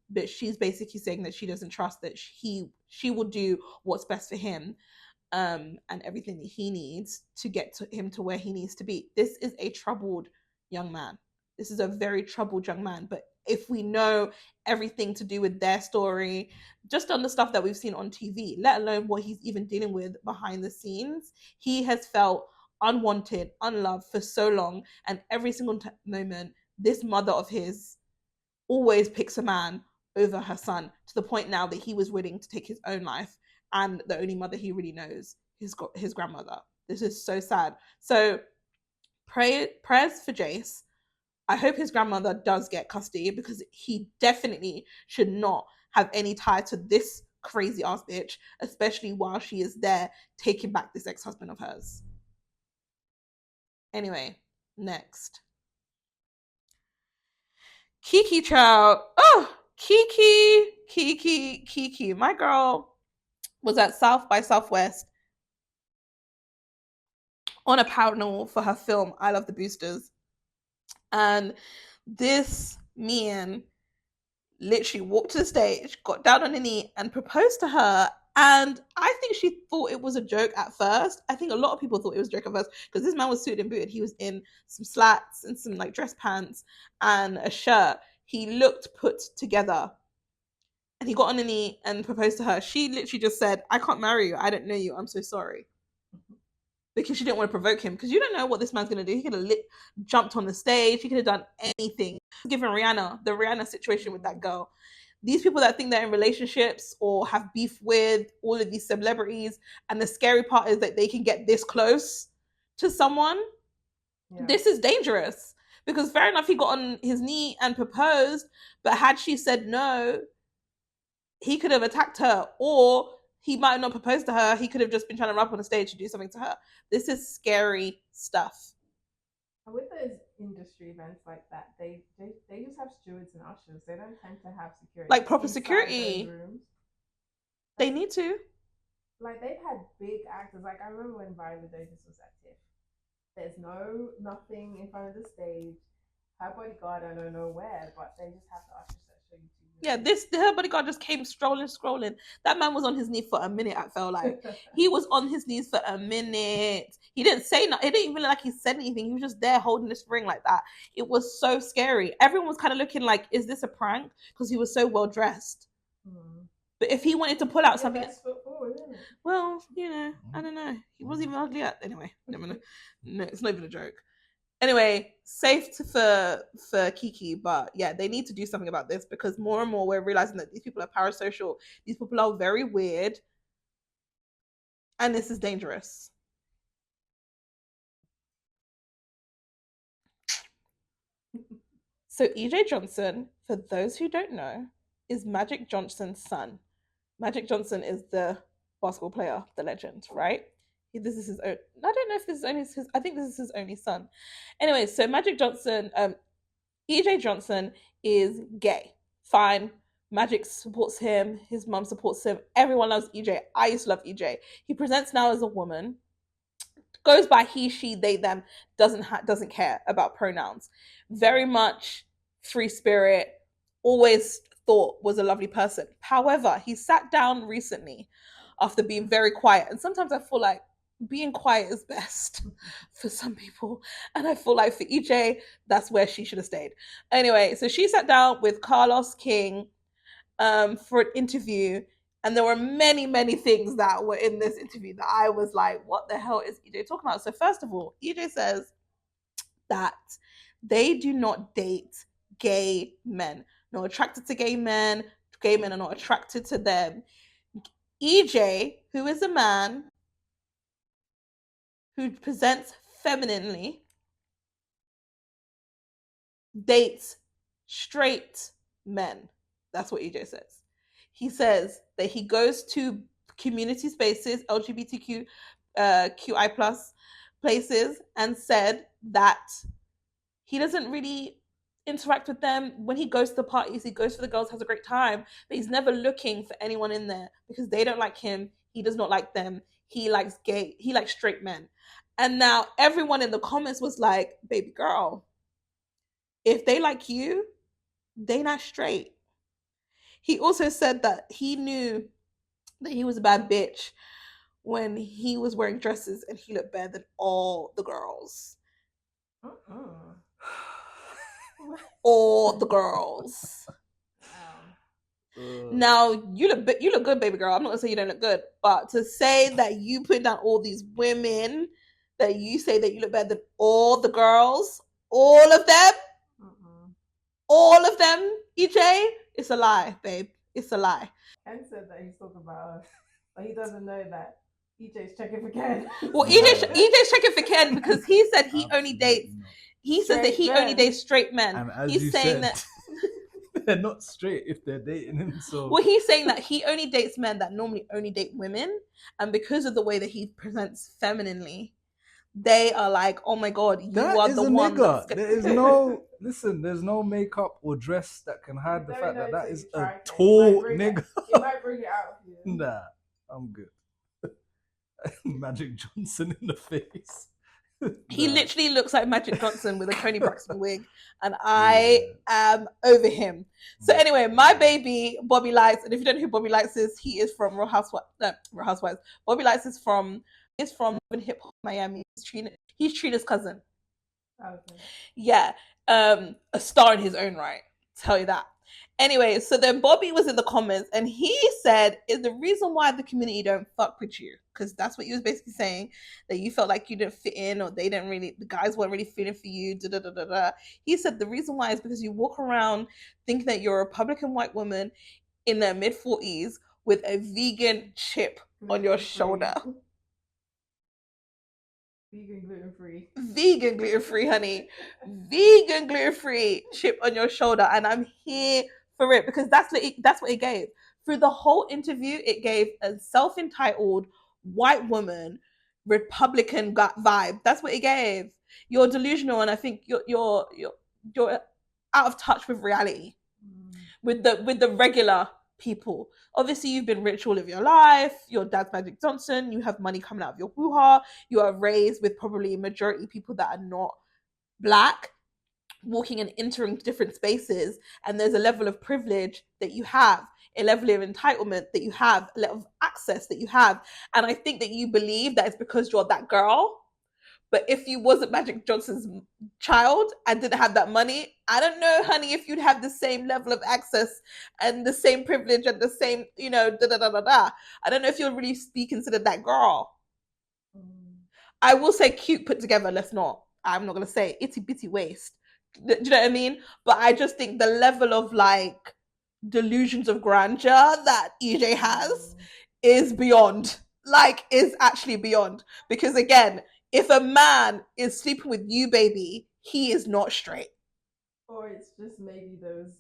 But she's basically saying that she doesn't trust that she will do what's best for him, and everything that he needs to get to him to where he needs to be. This is a troubled young man. This is a very troubled young man. But if we know everything to do with their story, just on the stuff that we've seen on TV, let alone what he's even dealing with behind the scenes, he has felt unwanted, unloved for so long, and every single moment, this mother of his always picks a man over her son, to the point now that he was willing to take his own life, and the only mother he really knows, his grandmother. This is so sad. So prayers for Jace. I hope his grandmother does get custody, because he definitely should not have any tie to this crazy ass bitch, especially while she is there taking back this ex-husband of hers. Anyway, next. Keke child. Oh, Keke. My girl was at South by Southwest on a panel for her film I Love the Boosters. And this man literally walked to the stage, got down on her knee, and proposed to her. And I think she thought it was a joke at first. I think a lot of people thought it was a joke at first, because this man was suited and booted. He was in some slacks and some like dress pants and a shirt. He looked put together. And he got on a knee and proposed to her. She literally just said, "I can't marry you. I don't know you. I'm so sorry." Because she didn't want to provoke him. Because you don't know what this man's going to do. He could have jumped on the stage. He could have done anything. Given the Rihanna situation with that girl. These people that think they're in relationships or have beef with all of these celebrities. And the scary part is that they can get this close to someone. Yeah. This is dangerous. Because fair enough, he got on his knee and proposed. But had she said no, he could have attacked her, or he might not propose to her. He could have just been trying to rap on the stage to do something to her. This is scary stuff. And with those industry events like that, they just have stewards and ushers. They don't tend to have security. Like proper security. They need to. Like, they've had big actors. Like, I remember when Viola Davis was at TIFF. There's nothing in front of the stage. Her bodyguard, I don't know where, but they just have the ushers that show you. Yeah, her bodyguard just came scrolling. That man was on his knee for a minute, I felt like. He was on his knees for a minute. He didn't say nothing. It didn't even look like he said anything. He was just there holding this ring like that. It was so scary. Everyone was kind of looking like, is this a prank? Because he was so well dressed. But if he wanted to pull out something... Forward, isn't it? Well, I don't know. He wasn't even ugly at... Anyway, no, it's not even a joke. Anyway, safe for Keke, but yeah, they need to do something about this, because more and more we're realizing that these people are parasocial. These people are very weird, and this is dangerous. So EJ Johnson, for those who don't know, is Magic Johnson's son. Magic Johnson is the basketball player, the legend, right? This is his own. I don't know if this is only his. I think this is his only son. Anyway, so Magic Johnson, EJ Johnson is gay. Fine. Magic supports him. His mum supports him. Everyone loves EJ. I used to love EJ. He presents now as a woman. Goes by he, she, they, them. Doesn't care about pronouns. Very much free spirit. Always thought was a lovely person. However, he sat down recently after being very quiet. And sometimes I feel like being quiet is best for some people. And I feel like for EJ, that's where she should have stayed. Anyway, so she sat down with Carlos King for an interview. And there were many, many things that were in this interview that I was like, what the hell is EJ talking about? So first of all, EJ says that they do not date gay men. Not attracted to gay men. Gay men are not attracted to them. EJ, who is a man who presents femininely, dates straight men. That's what EJ says. He says that he goes to community spaces, LGBTQ, QI plus places, and said that he doesn't really interact with them. When he goes to the parties, he goes for the girls, has a great time, but he's never looking for anyone in there because they don't like him. He does not like them. He likes straight men. And now everyone in the comments was like, baby girl, if they like you, they not straight. He also said that he knew that he was a bad bitch when he was wearing dresses and he looked better than all the girls. All the girls. Now you look good, baby girl. I'm not gonna say you don't look good, but to say that you put down all these women that you say that you look better than all the girls, all of them, all of them, EJ, it's a lie, babe. It's a lie. Ken said that he's talking about us, but he doesn't know that EJ's checking for Ken. Well, EJ's checking for Ken because he said he only dates. He says that he only dates straight men. He's saying that they're not straight if they're dating him. So well, he's saying that he only dates men that normally only date women, and because of the way that he presents femininely, they are like, oh my god, you are the one. There is no there's no makeup or dress that can hide the fact that is a tall nigga. He might bring it out of you. Nah, I'm good. Magic Johnson in the face. He literally looks like Magic Johnson with a Tony Braxton wig, and I am over him. So anyway, my baby Bobby Lights, and if you don't know who Bobby Lights is, he is from Real Housewives. Bobby Lights is from Hip Hop Miami. He's Trina's cousin. Okay. Yeah, a star in his own right. Tell you that. Anyway, so then Bobby was in the comments and he said, is the reason why the community don't fuck with you, because that's what he was basically saying, that you felt like you didn't fit in, or they didn't really, the guys weren't really feeling for you, He said the reason why is because you walk around thinking that you're a Republican white woman in their mid-40s with a vegan chip on your shoulder. Vegan gluten-free. Vegan gluten-free, honey. Vegan gluten-free chip on your shoulder. And I'm here for it because that's what it gave. Through the whole interview, it gave a self-entitled white woman Republican vibe. That's what it gave. You're delusional, and I think you're out of touch with reality, with the regular people. Obviously, you've been rich all of your life. Your dad's Magic Johnson. You have money coming out of your hoo-ha. You are raised with probably a majority people that are not black, walking and entering different spaces. And there's a level of privilege that you have, a level of entitlement that you have, a level of access that you have. And I think that you believe that it's because you're that girl. But if you wasn't Magic Johnson's child and didn't have that money, I don't know, honey, if you'd have the same level of access and the same privilege and the same, I don't know if you'll really be considered that girl. I will say cute put together, let's not. I'm not going to say itty bitty waist. Do you know what I mean? But I just think the level of like delusions of grandeur that EJ has is beyond. Like, is actually beyond. Because again, if a man is sleeping with you, baby, he is not straight. Or it's just maybe those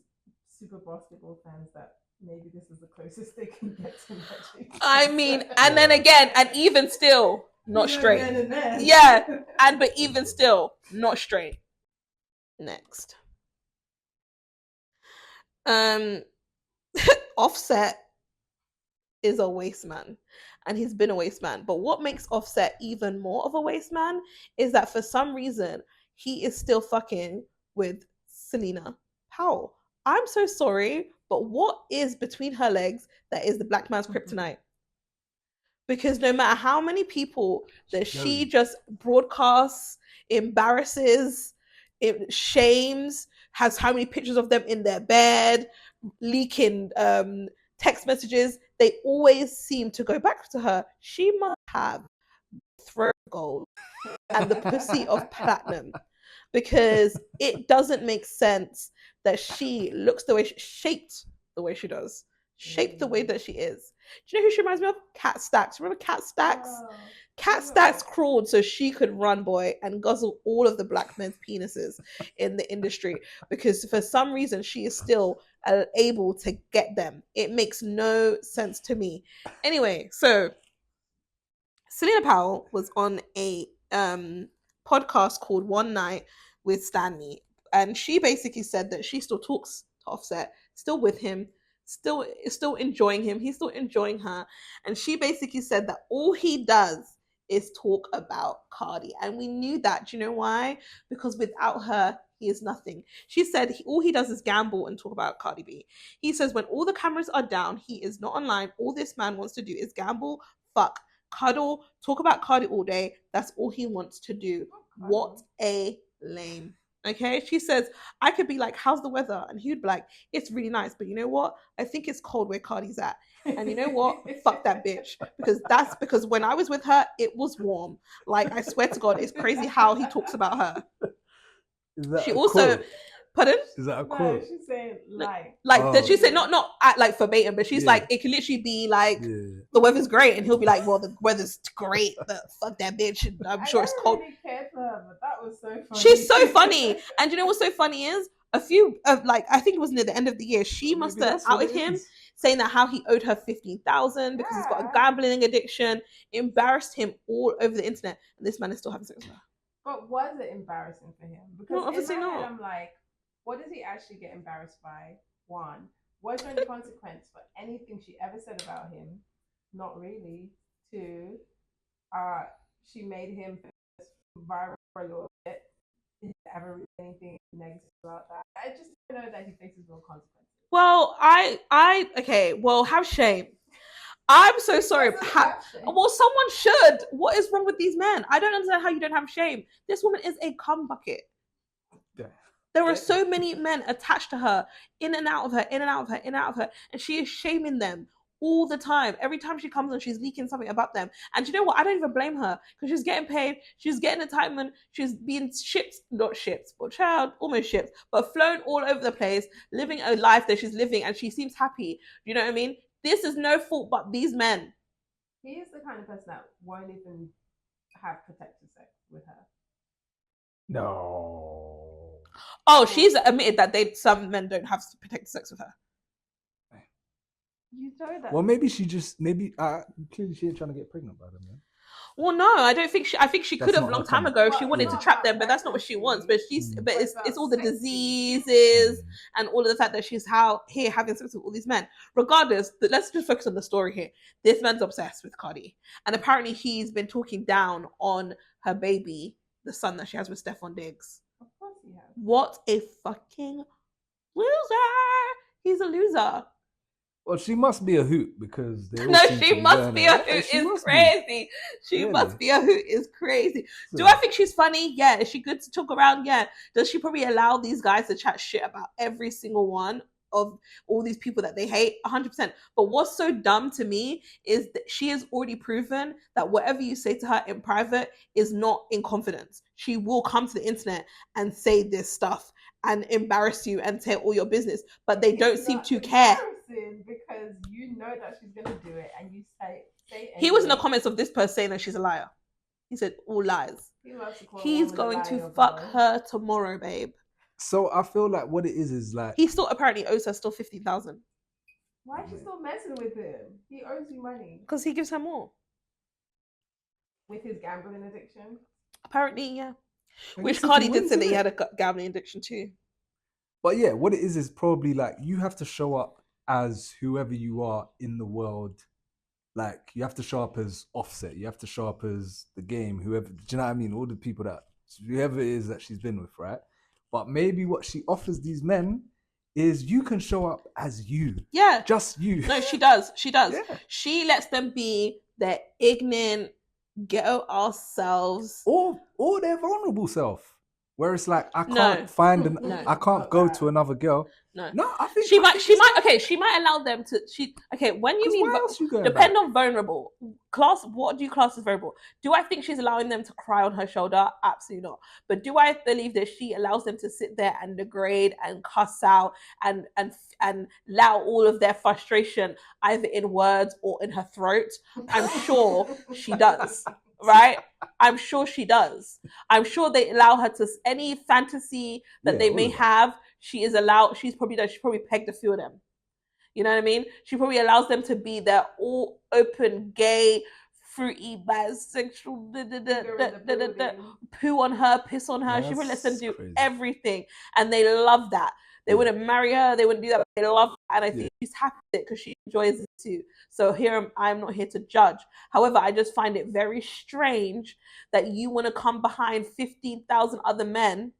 super basketball fans that maybe this is the closest they can get to Magic. I mean, and then again, and even still, not straight. Yeah, but even still, not straight. Next. Offset is a waste man. And he's been a waste man. But what makes Offset even more of a waste man is that for some reason, he is still fucking with Celina Powell. I'm so sorry, but what is between her legs that is the black man's kryptonite? Because no matter how many people that she just broadcasts, embarrasses, shames, has how many pictures of them in their bed, leaking text messages, they always seem to go back to her. She must have throat gold and the pussy of platinum, because it doesn't make sense that she looks the way shaped the way she does, shaped the way that she is. Do you know who she reminds me of? Cat Stacks. Remember Cat Stacks? Cat Stacks crawled so she could run, boy, and guzzle all of the black men's penises in the industry, because for some reason she is still able to get them. It makes no sense to me. Anyway, so Celina Powell was on a podcast called One Night with Stanley, and she basically said that she still talks to Offset, still with him, still enjoying him, he's still enjoying her, and she basically said that all he does is talk about Cardi, and we knew that. Do you know why? Because without her, he is nothing. She said all he does is gamble and talk about Cardi B. He says when all the cameras are down, he is not online. All this man wants to do is gamble, fuck, cuddle, talk about Cardi all day. That's all he wants to do. What a lame. Okay, she says, I could be like, how's the weather? And he would be like, it's really nice, but you know what? I think it's cold where Cardi's at. And you know what? Fuck that bitch. Because when I was with her, it was warm. Like, I swear to God, it's crazy how he talks about her. She also quote? Pardon? Is that a quote? No, she's saying that she said not at like verbatim, but she's like, it can literally be like the weather's great, and he'll be like, well, the weather's great, but fuck that bitch. I'm sure it's cold. Really cared for her, but that was so funny. She's so funny, and you know what's so funny is a few of I think it was near the end of the year, she must have outed him, saying that how he owed her 15,000 because he's got a gambling addiction, embarrassed him all over the internet, and this man is still having sex with her. But was it embarrassing for him? Because no, obviously in my not. head, I'm like, what does he actually get embarrassed by? One, was there any consequence for anything she ever said about him? Not really. Two, she made him viral for a little bit. Did he ever read anything negative about that? I just don't know that he faces real consequences. Well, okay, well, have shame. I'm so sorry. Well, someone should. What is wrong with these men? I don't understand how you don't have shame. This woman is a cum bucket. Yeah. There are so many men attached to her, in and out of her, in and out of her, in and out of her, and she is shaming them all the time. Every time she comes on, she's leaking something about them. And you know what? I don't even blame her because she's getting paid, she's getting entitlement, she's being almost shipped, but flown all over the place, living a life that she's living, and she seems happy. You know what I mean? This is no fault but these men. He is the kind of person that won't even have protected sex with her. No. Oh, she's admitted that some men don't have protected sex with her. You know that. Well, maybe clearly she ain't trying to get pregnant by them, man. Well, no, I don't think I think she could have a long time ago if she wanted to trap them, but that's not what she wants. But it's all the diseases and all of the fact that she's here having sex with all these men. Regardless, let's just focus on the story here. This man's obsessed with Cardi, and apparently he's been talking down on her baby, the son that she has with Stefan Diggs. Of course he has. What a fucking loser! He's a loser. Well, she must be a hoot because she must be a hoot is crazy. She must be a hoot is crazy. Do I think she's funny? Yeah. Is she good to talk around? Yeah. Does she probably allow these guys to chat shit about every single one of all these people that they hate? 100%. But what's so dumb to me is that she has already proven that whatever you say to her in private is not in confidence. She will come to the internet and say this stuff and embarrass you and tell all your business, but they don't seem to care. Because you know that she's gonna do it, and you say he was in the comments of this person saying that she's a liar. He said all lies. He's going to fuck her tomorrow, babe. So I feel like what it is like he still apparently owes her still 15,000. Why is she still messing with him? He owes you money because he gives her more with his gambling addiction. Apparently, yeah. Which Cardi did say that he had a gambling addiction too. But yeah, what it is probably like you have to show up as whoever you are in the world. Like you have to show up as Offset, you have to show up as The Game, whoever, do you know what I mean? All the people whoever it is that she's been with, right? But maybe what she offers these men is you can show up as you. Yeah. Just you. No, she does. Yeah. She lets them be their ignorant, ghetto ourselves. Or their vulnerable self. Where it's like I can't I can't go to another girl. No, I think she might allow them to. When you mean depend on vulnerable class, what do you class as vulnerable? Do I think she's allowing them to cry on her shoulder? Absolutely not. But do I believe that she allows them to sit there and degrade and cuss out and allow all of their frustration either in words or in her throat? I'm sure she does. Right? I'm sure she does. I'm sure they allow her to any fantasy that they may have. She's probably pegged a few of them. You know what I mean? She probably allows them to be their all open, gay, fruity, bisexual, poo on her, piss on her. She probably lets them do everything, and they love that. They wouldn't marry her. They wouldn't do that. But they love her. And I think she's happy with it because she enjoys it too. So I'm not here to judge. However, I just find it very strange that you want to come behind 15,000 other men,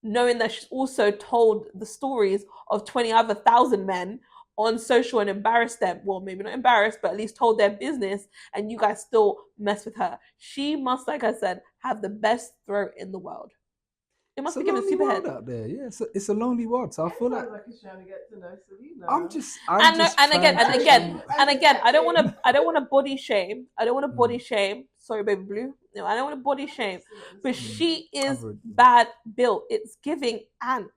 knowing that she's also told the stories of 20 other thousand men on social and embarrassed them. Well, maybe not embarrassed, but at least told their business. And you guys still mess with her. She must, like I said, have the best throat in the world. It must be giving Superhead out there. Yeah, it's a lonely world. So I feel like he's trying to get to know Celina. And again, I don't want to body shame. I don't want to body shame. Sorry, baby blue. No, I don't want to body shame. But she is bad built. It's giving ant.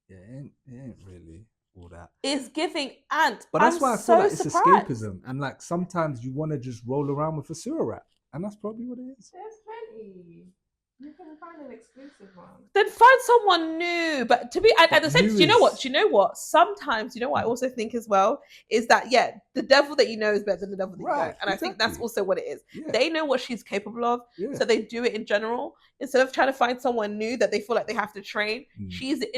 Yeah, it ain't really all that. It's giving ant. But that's why I feel like it's escapism, and like sometimes you want to just roll around with a sewer rat, and that's probably what it is. There's plenty. You can find an exclusive one. Then find someone new. But to be at the same time, you know what? Sometimes, you know what I also think as well is that the devil that you know is better than the devil that you don't. And I think that's also what it is. Yeah. They know what she's capable of, so they do it in general instead of trying to find someone new that they feel like they have to train. She's an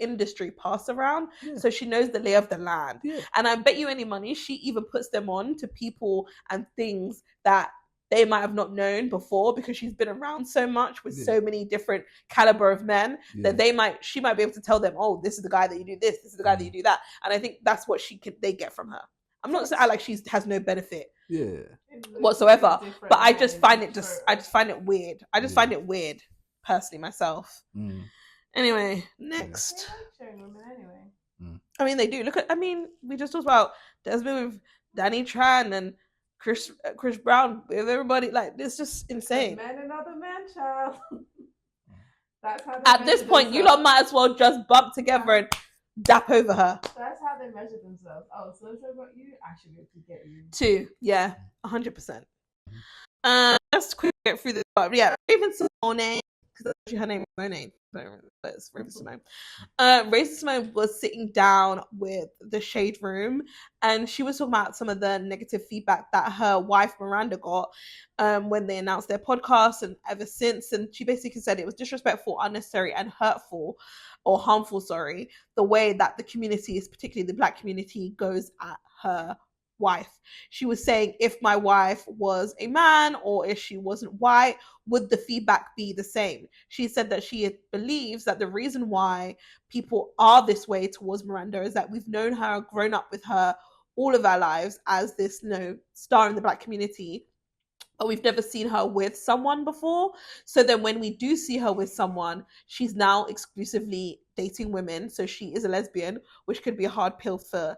industry pass around, so she knows the lay of the land. And I bet you any money she even puts them on to people and things that they might have not known before because she's been around so much with so many different caliber of men that she might be able to tell them, oh, this is the guy that you do this is the guy that you do that. And I think that's what they get from her. I'm not saying like she has no benefit whatsoever, but I just find it weird. I just find it weird personally myself. Anyway, next. They like showing women anyway. I mean, they do. We just talked about Desmond with Danny Tran and Chris Brown with everybody. Like, it's just insane. Men and other men, child. That's how. At this point, you lot might as well just bump together and dap over her. That's how they measure themselves. Oh, so about you, I should be able to get you too. Yeah, 100%. Let's quickly get through this. But yeah, Raven-Symoné, because that's actually her name, Monet. But it's Raven-Symoné. Raven-Symoné was sitting down with the Shade Room, and she was talking about some of the negative feedback that her wife Miranda got when they announced their podcast and ever since. And she basically said it was disrespectful, unnecessary, and hurtful or harmful, the way that the community, particularly the Black community, goes at her wife. She was saying, if my wife was a man or if she wasn't white, would the feedback be the same? She said that she believes that the reason why people are this way towards Miranda is that we've known her, grown up with her all of our lives as this star in the Black community, but we've never seen her with someone before. So then when we do see her with someone, she's now exclusively dating women. So she is a lesbian, which could be a hard pill for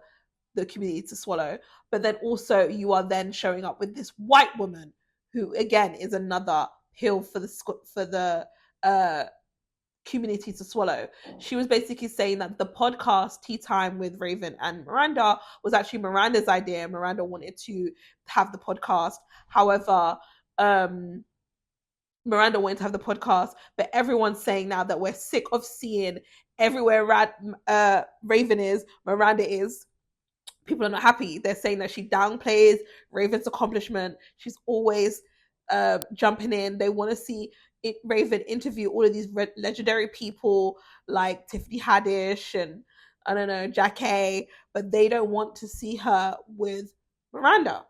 the community to swallow. But then also you are then showing up with this white woman who again is another pill for the community to swallow. She was basically saying that the podcast Tea Time with Raven and Miranda was actually Miranda's idea. Miranda wanted to have the podcast. However, Miranda wanted to have the podcast, but everyone's saying now that we're sick of seeing everywhere Raven is, Miranda is. People are not happy. They're saying that she downplays Raven's accomplishment. She's always jumping in. They want to see Raven interview all of these legendary people like Tiffany Haddish and, I don't know, Jackie, but they don't want to see her with Miranda.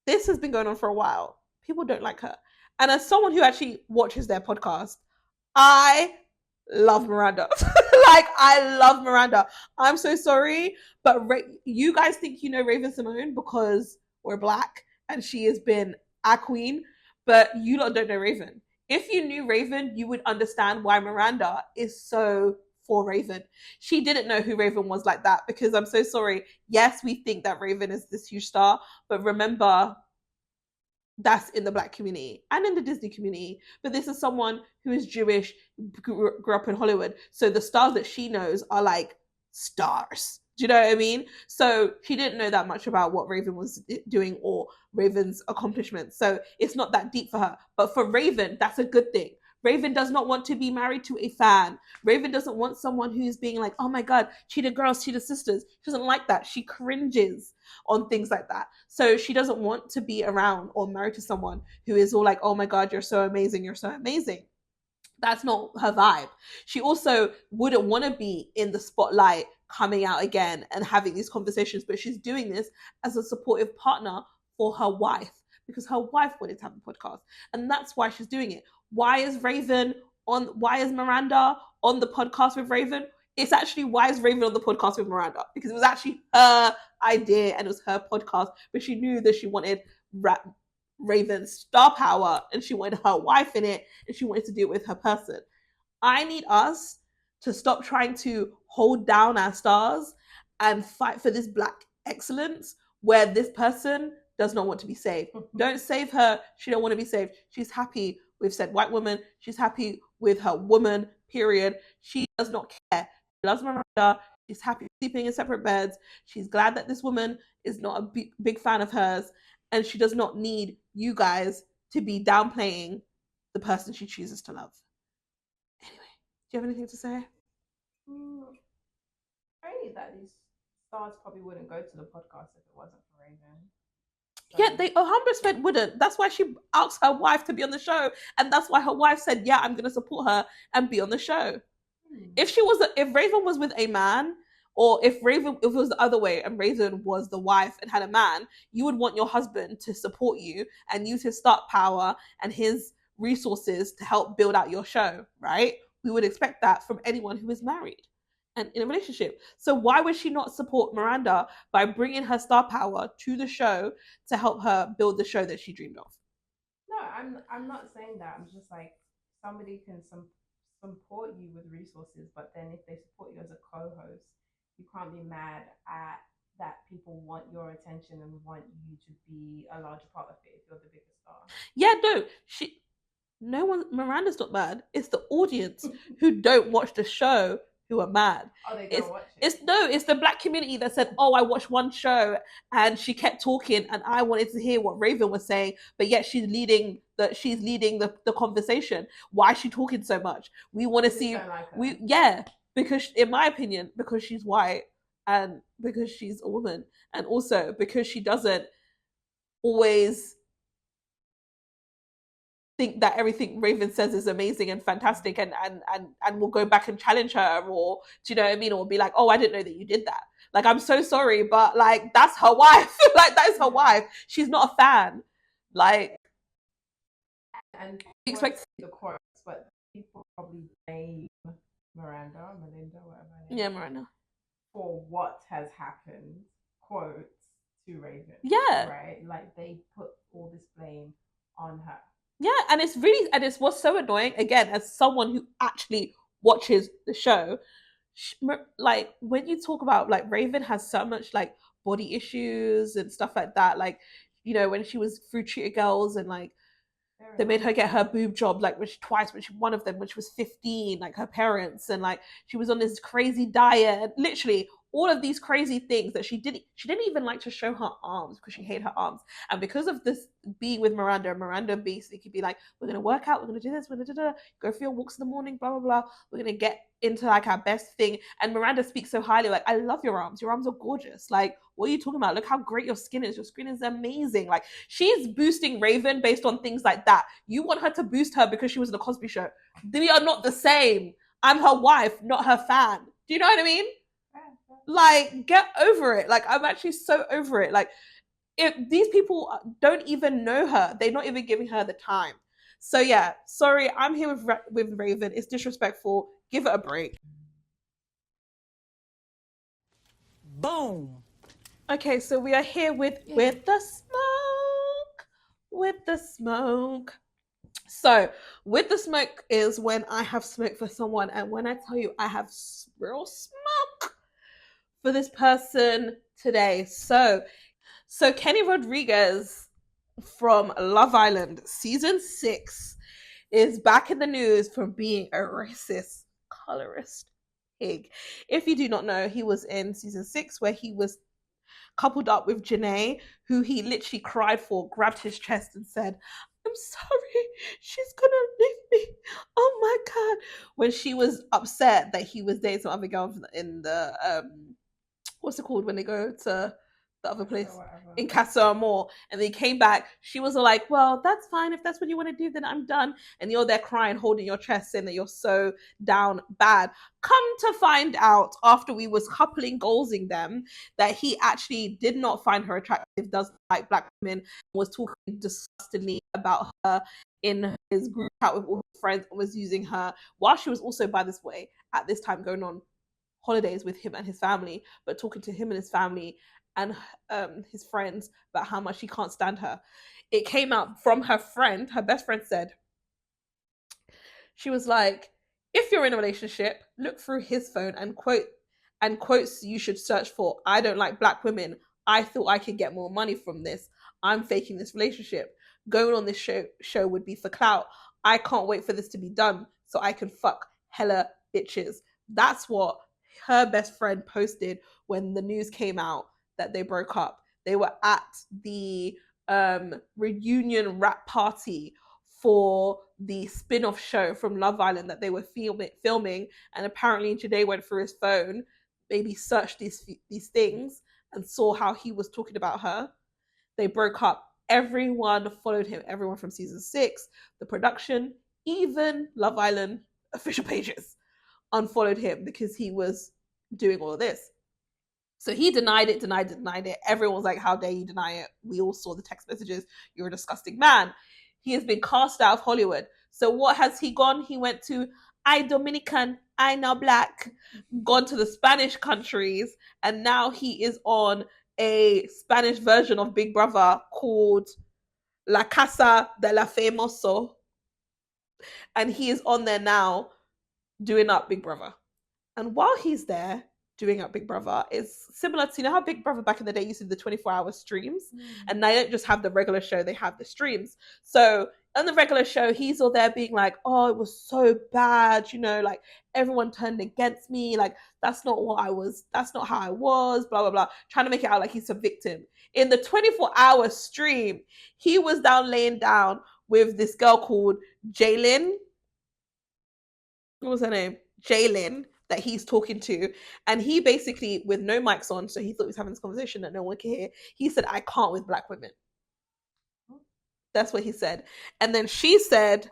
This has been going on for a while. People don't like her. And as someone who actually watches their podcast, I love Miranda. I love Miranda. I'm so sorry, but you guys think you know Raven-Symoné because we're Black and she has been our queen, but you lot don't know Raven. If you knew Raven, you would understand why Miranda is so for Raven. She didn't know who Raven was like that because I'm so sorry. Yes, we think that Raven is this huge star, but remember, that's in the Black community and in the Disney community. But this is someone who is Jewish, grew up in Hollywood. So the stars that she knows are like stars. Do you know what I mean? So she didn't know that much about what Raven was doing or Raven's accomplishments. So it's not that deep for her. But for Raven, that's a good thing. Raven does not want to be married to a fan. Raven doesn't want someone who's being like, oh my God, cheetah girls, cheetah sisters. She doesn't like that. She cringes on things like that. So she doesn't want to be around or married to someone who is all like, oh my God, you're so amazing. You're so amazing. That's not her vibe. She also wouldn't want to be in the spotlight coming out again and having these conversations, but she's doing this as a supportive partner for her wife because her wife wanted to have a podcast. And that's why she's doing it. Why is Miranda on the podcast with Raven? It's actually, why is Raven on the podcast with Miranda? Because it was actually her idea and it was her podcast, but she knew that she wanted Raven's star power and she wanted her wife in it and she wanted to do it with her person. I need us to stop trying to hold down our stars and fight for this black excellence where this person does not want to be saved. Don't save her. She don't want to be saved. She's happy with said white woman. She's happy with her woman, period. She does not care. She loves Miranda. She's happy sleeping in separate beds. She's glad that this woman is not a big fan of hers. And she does not need you guys to be downplaying the person she chooses to love. Anyway, do you have anything to say? Only that these stars probably wouldn't go to the podcast if it wasn't for Raven. So. Yeah, they 100% wouldn't. That's why she asked her wife to be on the show, and that's why her wife said, "Yeah, I'm going to support her and be on the show." If Raven was with a man, or if it was the other way and Raven was the wife and had a man, you would want your husband to support you and use his star power and his resources to help build out your show, right? We would expect that from anyone who is married and in a relationship. So why would she not support Miranda by bringing her star power to the show to help her build the show that she dreamed of? No, I'm not saying that. I'm just like, somebody can support you with resources, but then if they support you as a co-host, you can't be mad at that people want your attention and want you to be a larger part of it if you're the biggest star. Yeah, no, Miranda's not mad. It's the audience who don't watch the show who are mad. Oh, they don't watch it? It's the black community that said, "Oh, I watched one show and she kept talking and I wanted to hear what Raven was saying, but yet she's leading the conversation. Why is she talking so much? We want to see because in my opinion, because she's white and because she's a woman, and also because she doesn't always think that everything Raven says is amazing and fantastic and will go back and challenge her, or do you know what I mean, or be like, "Oh, I didn't know that you did that. Like, I'm so sorry, but like that's her wife." Like, that is her wife. She's not a fan. Like, and expect the chorus, but people probably blame Melinda, whatever. Yeah, Miranda. For what has happened, quotes, to Raven. Yeah. Right? Like, they put all this blame on her. Yeah, and it's what's so annoying, again, as someone who actually watches the show, like, when you talk about, like, Raven has so much, like, body issues and stuff like that, like, you know, when she was through Cheetah Girls and, like, they made her get her boob job, like, twice, one of them when she was 15, like, her parents, and, like, she was on this crazy diet, and literally all of these crazy things that she didn't even like to show her arms because she hated her arms. And because of this being with Miranda basically could be like, "We're going to work out, we're going to do this, we're going to go for your walks in the morning, blah, blah, blah. We're going to get into, like, our best thing." And Miranda speaks so highly, like, "I love your arms. Your arms are gorgeous. Like, what are you talking about? Look how great your skin is. Your skin is amazing." Like, she's boosting Raven based on things like that. You want her to boost her because she was in a Cosby Show. We are not the same. I'm her wife, not her fan. Do you know what I mean? Like, get over it. Like, I'm actually so over it. Like, if these people don't even know her, they're not even giving her the time. So yeah, sorry, I'm here with Raven. It's disrespectful. Give it a break. Boom. Okay, so we are here with the smoke. With the smoke. So, with the smoke is when I have smoke for someone, and when I tell you I have real smoke for this person today. So Kenny Rodriguez from Love Island season 6 is back in the news for being a racist, colorist pig. If you do not know, he was in season 6 where he was coupled up with Janae, who he literally cried for, grabbed his chest and said, "I'm sorry, she's gonna leave me. Oh my God." When she was upset that he was dating some other girl in the what's it called when they go to the other place in Casa Amor, and they came back, she was like, "Well, that's fine. If that's what you want to do, then I'm done." And you're there crying, holding your chest, saying that you're so down bad. Come to find out, after we was coupling goalsing them, that he actually did not find her attractive, doesn't like black women, was talking disgustingly about her in his group chat with all his friends, and was using her while she was also, by this way, at this time going on holidays with him and his family, but talking to him and his family and his friends about how much he can't stand her. It came out from her friend. Her best friend said, she was like, if you're in a relationship, look through his phone and quotes you should search for, I don't like black women. I thought I could get more money from this. I'm faking this relationship. Going on this show would be for clout. I can't wait for this to be done so I can fuck hella bitches. That's what her best friend posted when the news came out that they broke up. They were at the reunion rap party for the spin-off show from Love Island that they were filming, and apparently Janae went through his phone, maybe searched these things and saw how he was talking about her. They broke up. Everyone followed him. Everyone from season 6, the production, even Love Island official pages unfollowed him because he was doing all of this. So he denied it. Everyone was like, how dare you deny it? We all saw the text messages. You're a disgusting man. He has been cast out of Hollywood. So what has he gone? He went to I Dominican, I now black, gone to the Spanish countries, and now he is on a Spanish version of Big Brother called La Casa de la Famoso. And he is on there now doing up Big Brother. And while he's there doing up Big Brother, it's similar to, you know how Big Brother back in the day used to do the 24-hour streams? And they don't just have the regular show, they have the streams. So on the regular show, he's all there being like, oh, it was so bad, you know, like everyone turned against me, like that's not how I was, blah, blah, blah, trying to make it out like he's a victim. In the 24-hour stream, he was laying down with this girl called Jaylin. What was her name? Jaylin, that he's talking to, and he basically, with no mics on, so he thought he was having this conversation that no one could hear, he said, I can't with black women. That's what he said. And then she said,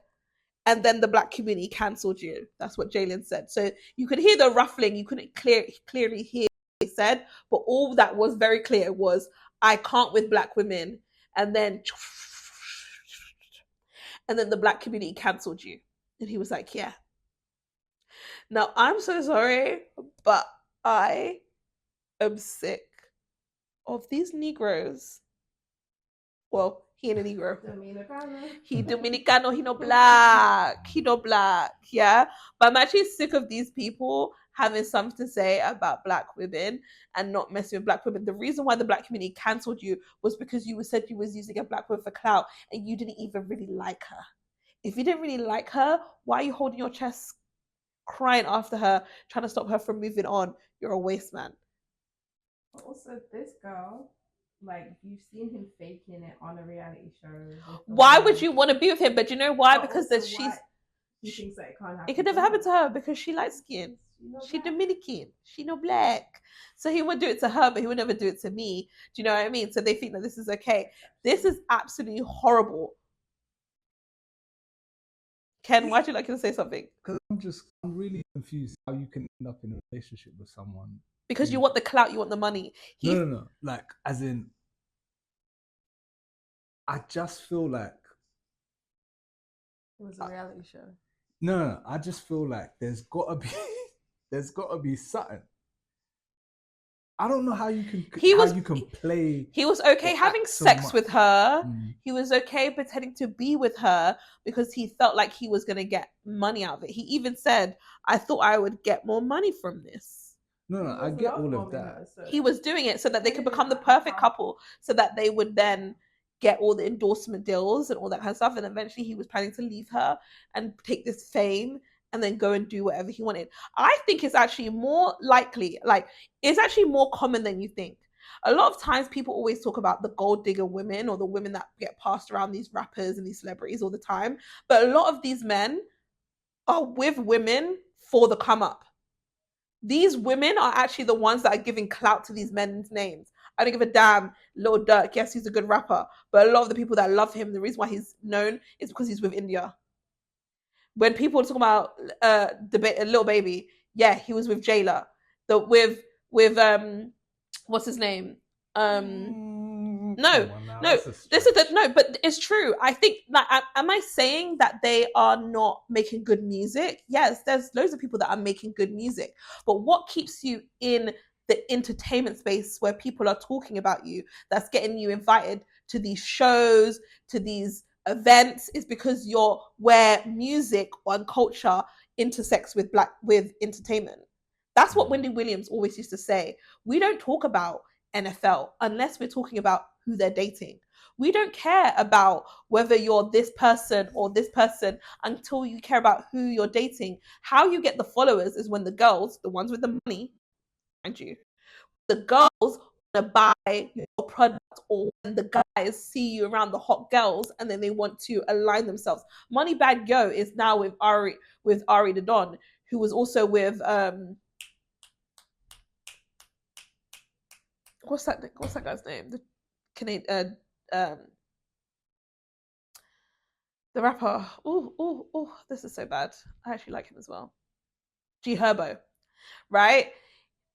and then the black community cancelled you. That's what Jaylin said. So you could hear the ruffling, you couldn't clearly hear what he said, but all that was very clear was, I can't with black women, and then the black community cancelled you. And he was like, yeah. Now, I'm so sorry, but I am sick of these Negroes. Well, he ain't a Negro. He Dominicano, he no black. He no black, yeah? But I'm actually sick of these people having something to say about black women and not messing with black women. The reason why the black community cancelled you was because you said you was using a black woman for clout and you didn't even really like her. If you didn't really like her, why are you holding your chest, crying after her, trying to stop her from moving on? You're a waste man. Also, this girl, like, you've seen him faking it on a reality show. Why would you want to be with him? But you know why? Because he thinks that it can't happen. It could never happen to her because she light skin. She Dominican. She no black. So he would do it to her, but he would never do it to me. Do you know what I mean? So they think that this is okay. This is absolutely horrible. Ken, why'd you like to say something? Because I'm really confused how you can end up in a relationship with someone. Because you want the clout, you want the money. No. Like, as in, I just feel like it was a reality show. No. I just feel like there's gotta be something. I don't know how you can play. He was okay having sex with her. He was okay pretending to be with her because he felt like he was going to get money out of it. He even said, I thought I would get more money from this. No, I get all of that. He was doing it so that they could become the perfect couple, so that they would then get all the endorsement deals and all that kind of stuff. And eventually he was planning to leave her and take this fame and then go and do whatever he wanted. I think it's actually more likely, like, it's actually more common than you think. A lot of times people always talk about the gold digger women or the women that get passed around, these rappers and these celebrities all the time. But a lot of these men are with women for the come up. These women are actually the ones that are giving clout to these men's names. I don't give a damn. Lil Durk, yes, he's a good rapper. But a lot of the people that love him, the reason why he's known is because he's with India. When people talk about Lil Baby, yeah, he was with Jayla. With what's his name? No, but it's true. I think, like, am I saying that they are not making good music? Yes, there's loads of people that are making good music. But what keeps you in the entertainment space where people are talking about you, that's getting you invited to these shows, to these events, is because you're where music and culture intersects with entertainment. That's what Wendy Williams always used to say. We don't talk about NFL unless we're talking about who they're dating. We don't care about whether you're this person or this person until you care about who you're dating. How you get the followers is when the girls, the ones with the money, mind you, the girls want to buy your product, or when the guys see you around the hot girls and then they want to align themselves. Moneybag Yo is now with Ari the Don, who was also with what's that guy's name? The Canadian the rapper. Oh, this is so bad. I actually like him as well. G Herbo, right?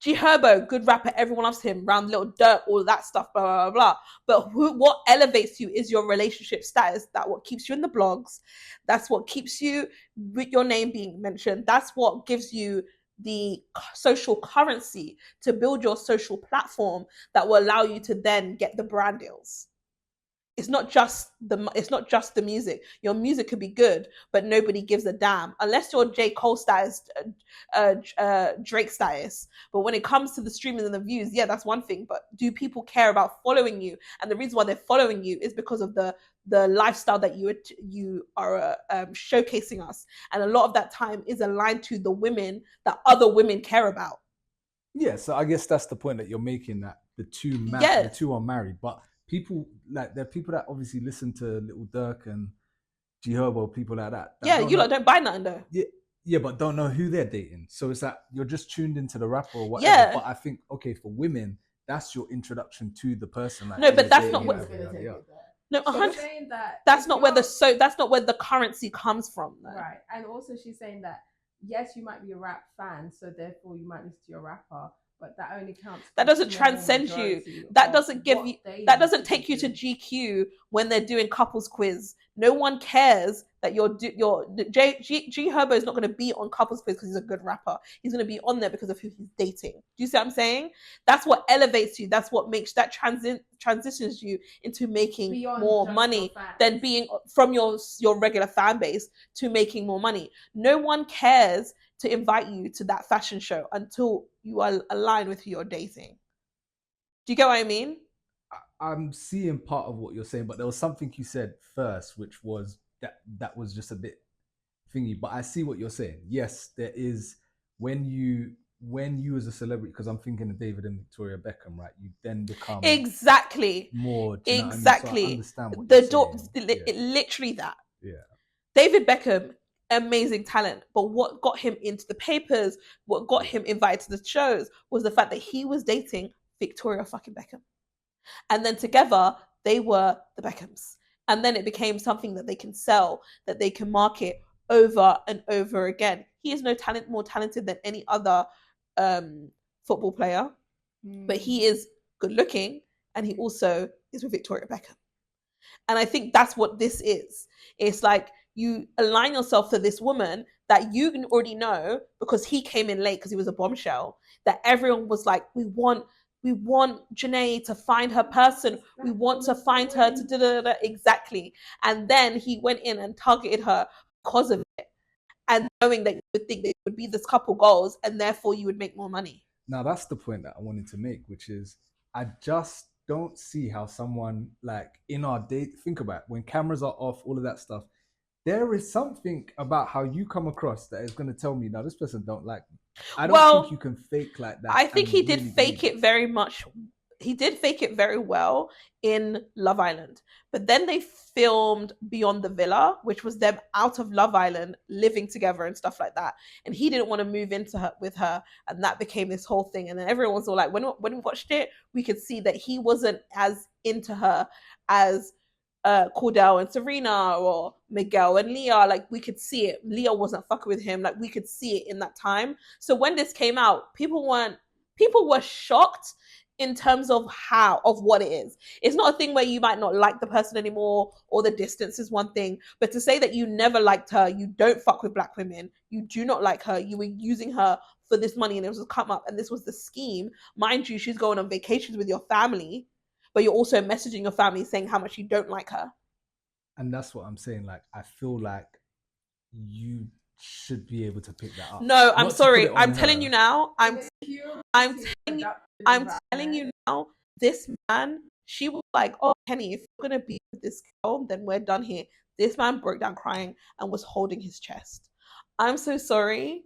G Herbo, good rapper, everyone loves him. Round Little Dirt, all of that stuff, blah, blah, blah. But what elevates you is your relationship status. That's what keeps you in the blogs. That's what keeps you with your name being mentioned. That's what gives you the social currency to build your social platform that will allow you to then get the brand deals. It's not just the music. Your music could be good, but nobody gives a damn unless you're J. Cole status, Drake status. But when it comes to the streaming and the views, yeah, that's one thing. But do people care about following you? And the reason why they're following you is because of the lifestyle that you are showcasing us, and a lot of that time is aligned to the women that other women care about. Yeah, so I guess that's the point that you're making, that the two are married, but people, like, there are people that obviously listen to Little Dirk and G Herbo, people like that. Yeah, you lot don't buy nothing though. Yeah, but don't know who they're dating. So it's that you're just tuned into the rapper or whatever. Yeah. But I think, okay, for women, that's your introduction to the person. Like, no, but that's not what. No, 100. That's not where the currency comes from, though. Right, and also she's saying that yes, you might be a rap fan, so therefore you might listen to your rapper. But that only counts. That doesn't transcend you. That doesn't give you. That doesn't take you to GQ when they're doing couples quiz. No one cares that G Herbo is not going to be on couples quiz because he's a good rapper. He's going to be on there because of who he's dating. Do you see what I'm saying? That's what elevates you. That's what makes that transitions you into making beyond more money than being from your regular fan base to making more money. No one cares to invite you to that fashion show until you are aligned with who you're dating. Do you get what I mean? I'm seeing part of what you're saying, but there was something you said first, which was that was just a bit thingy. But I see what you're saying. Yes, there is when you as a celebrity, because I'm thinking of David and Victoria Beckham, right? You then become exactly more exactly. I mean? So I understand what you're saying. Literally that. Yeah. David Beckham, amazing talent, but what got him into the papers, what got him invited to the shows, was the fact that he was dating Victoria fucking Beckham, and then together they were the Beckhams, and then it became something that they can sell, that they can market over and over again. He is more talented than any other football player, but he is good looking, and he also is with Victoria Beckham. And I think that's what this is. It's like you align yourself to this woman that you already know because he came in late because he was a bombshell, that everyone was like, we want Janae to find her person. We want to find her to da-da-da-da. Exactly. And then he went in and targeted her because of it. And knowing that you would think that it would be this couple goals and therefore you would make more money. Now that's the point that I wanted to make, which is I just don't see how someone, like, in our date, think about it, when cameras are off, all of that stuff, there is something about how you come across that is going to tell me, now this person don't like me. I don't think you can fake like that. I think he did fake it very much. He did fake it very well in Love Island. But then they filmed Beyond the Villa, which was them out of Love Island, living together and stuff like that. And he didn't want to move with her. And that became this whole thing. And then everyone was all like, when we watched it, we could see that he wasn't as into her as Cordell and Serena or Miguel and Leah. Like, we could see it. Leah wasn't fucking with him. Like, we could see it in that time. So when this came out, people were shocked in terms of what it is. It's not a thing where you might not like the person anymore, or the distance is one thing, but to say that you never liked her, you don't fuck with black women, you do not like her, you were using her for this money and it was come up and this was the scheme. Mind you, she's going on vacations with your family, but you're also messaging your family saying how much you don't like her. And that's what I'm saying. Like, I feel like you should be able to pick that up. No, I'm sorry. I'm telling you now. I'm telling you now. This man, she was like, "Oh, Kenny, if you're gonna be with this girl, then we're done here." This man broke down crying and was holding his chest. I'm so sorry.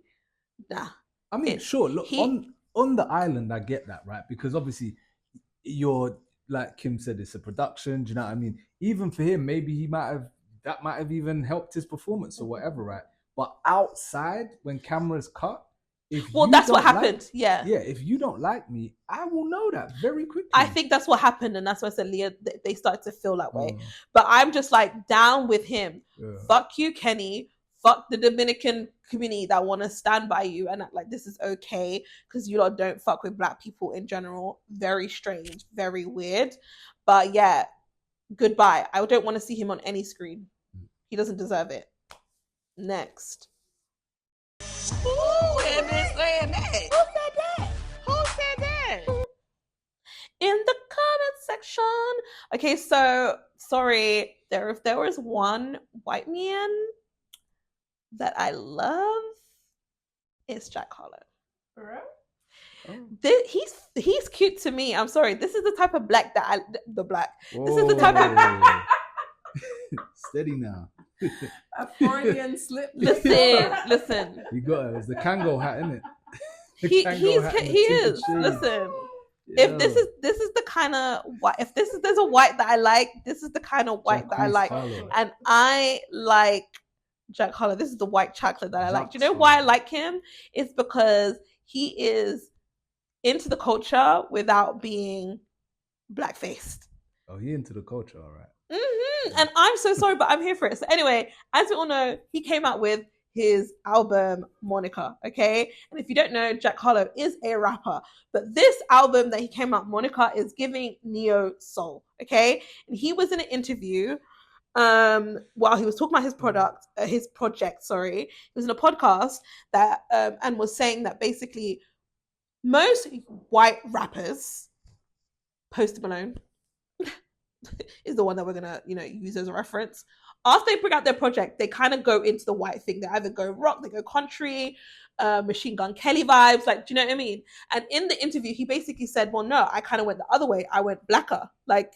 Nah. I mean, sure. Look, on the island, I get that, right? Because obviously, you're like Kim said, it's a production. Do you know what I mean? Even for him, maybe that might have even helped his performance or whatever, right? But outside, when cameras cut, that's what happened. Yeah. If you don't like me, I will know that very quickly. I think that's what happened, and that's why I said Leah. They started to feel that way. But I'm just like down with him. Yeah. Fuck you, Kenny. Fuck the Dominican community that want to stand by you and act like this is okay because you lot don't fuck with black people in general. Very strange, very weird. But yeah, goodbye. I don't want to see him on any screen. He doesn't deserve it. Next. Who had been saying that? Who said that? Who said that? In the comment section. Okay, so sorry. If there was one white man that I love, it's Jack Harlow. For real? He's cute to me. I'm sorry. This is the type of black that This is the type of steady now. A Freudian slip. Listen. You got it. It's the Kango hat, isn't it? He is. Listen. Yeah. If this is the kind of white, there's a white that I like, this is the kind of white that I like. Harlow. And I like Jack Harlow. This is the white chocolate that I like. Do you know why I like him? It's because he is into the culture without being black-faced. Oh, he into the culture, all right. Mm-hmm. And I'm so sorry, but I'm here for it. So anyway, as we all know, he came out with his album Monica, okay? And if you don't know, Jack Harlow is a rapper, but this album that he came out, Monica, is giving neo soul, okay? And he was in an interview while he was talking about his project, he was in a podcast that and was saying that basically most white rappers, Post Malone is the one that we're gonna use as a reference. After they bring out their project, they kind of go into the white thing. They either go rock, they go country, Machine Gun Kelly vibes, like, do you know what I mean? And in the interview, he basically said, well, no, I kind of went the other way. I went blacker, like,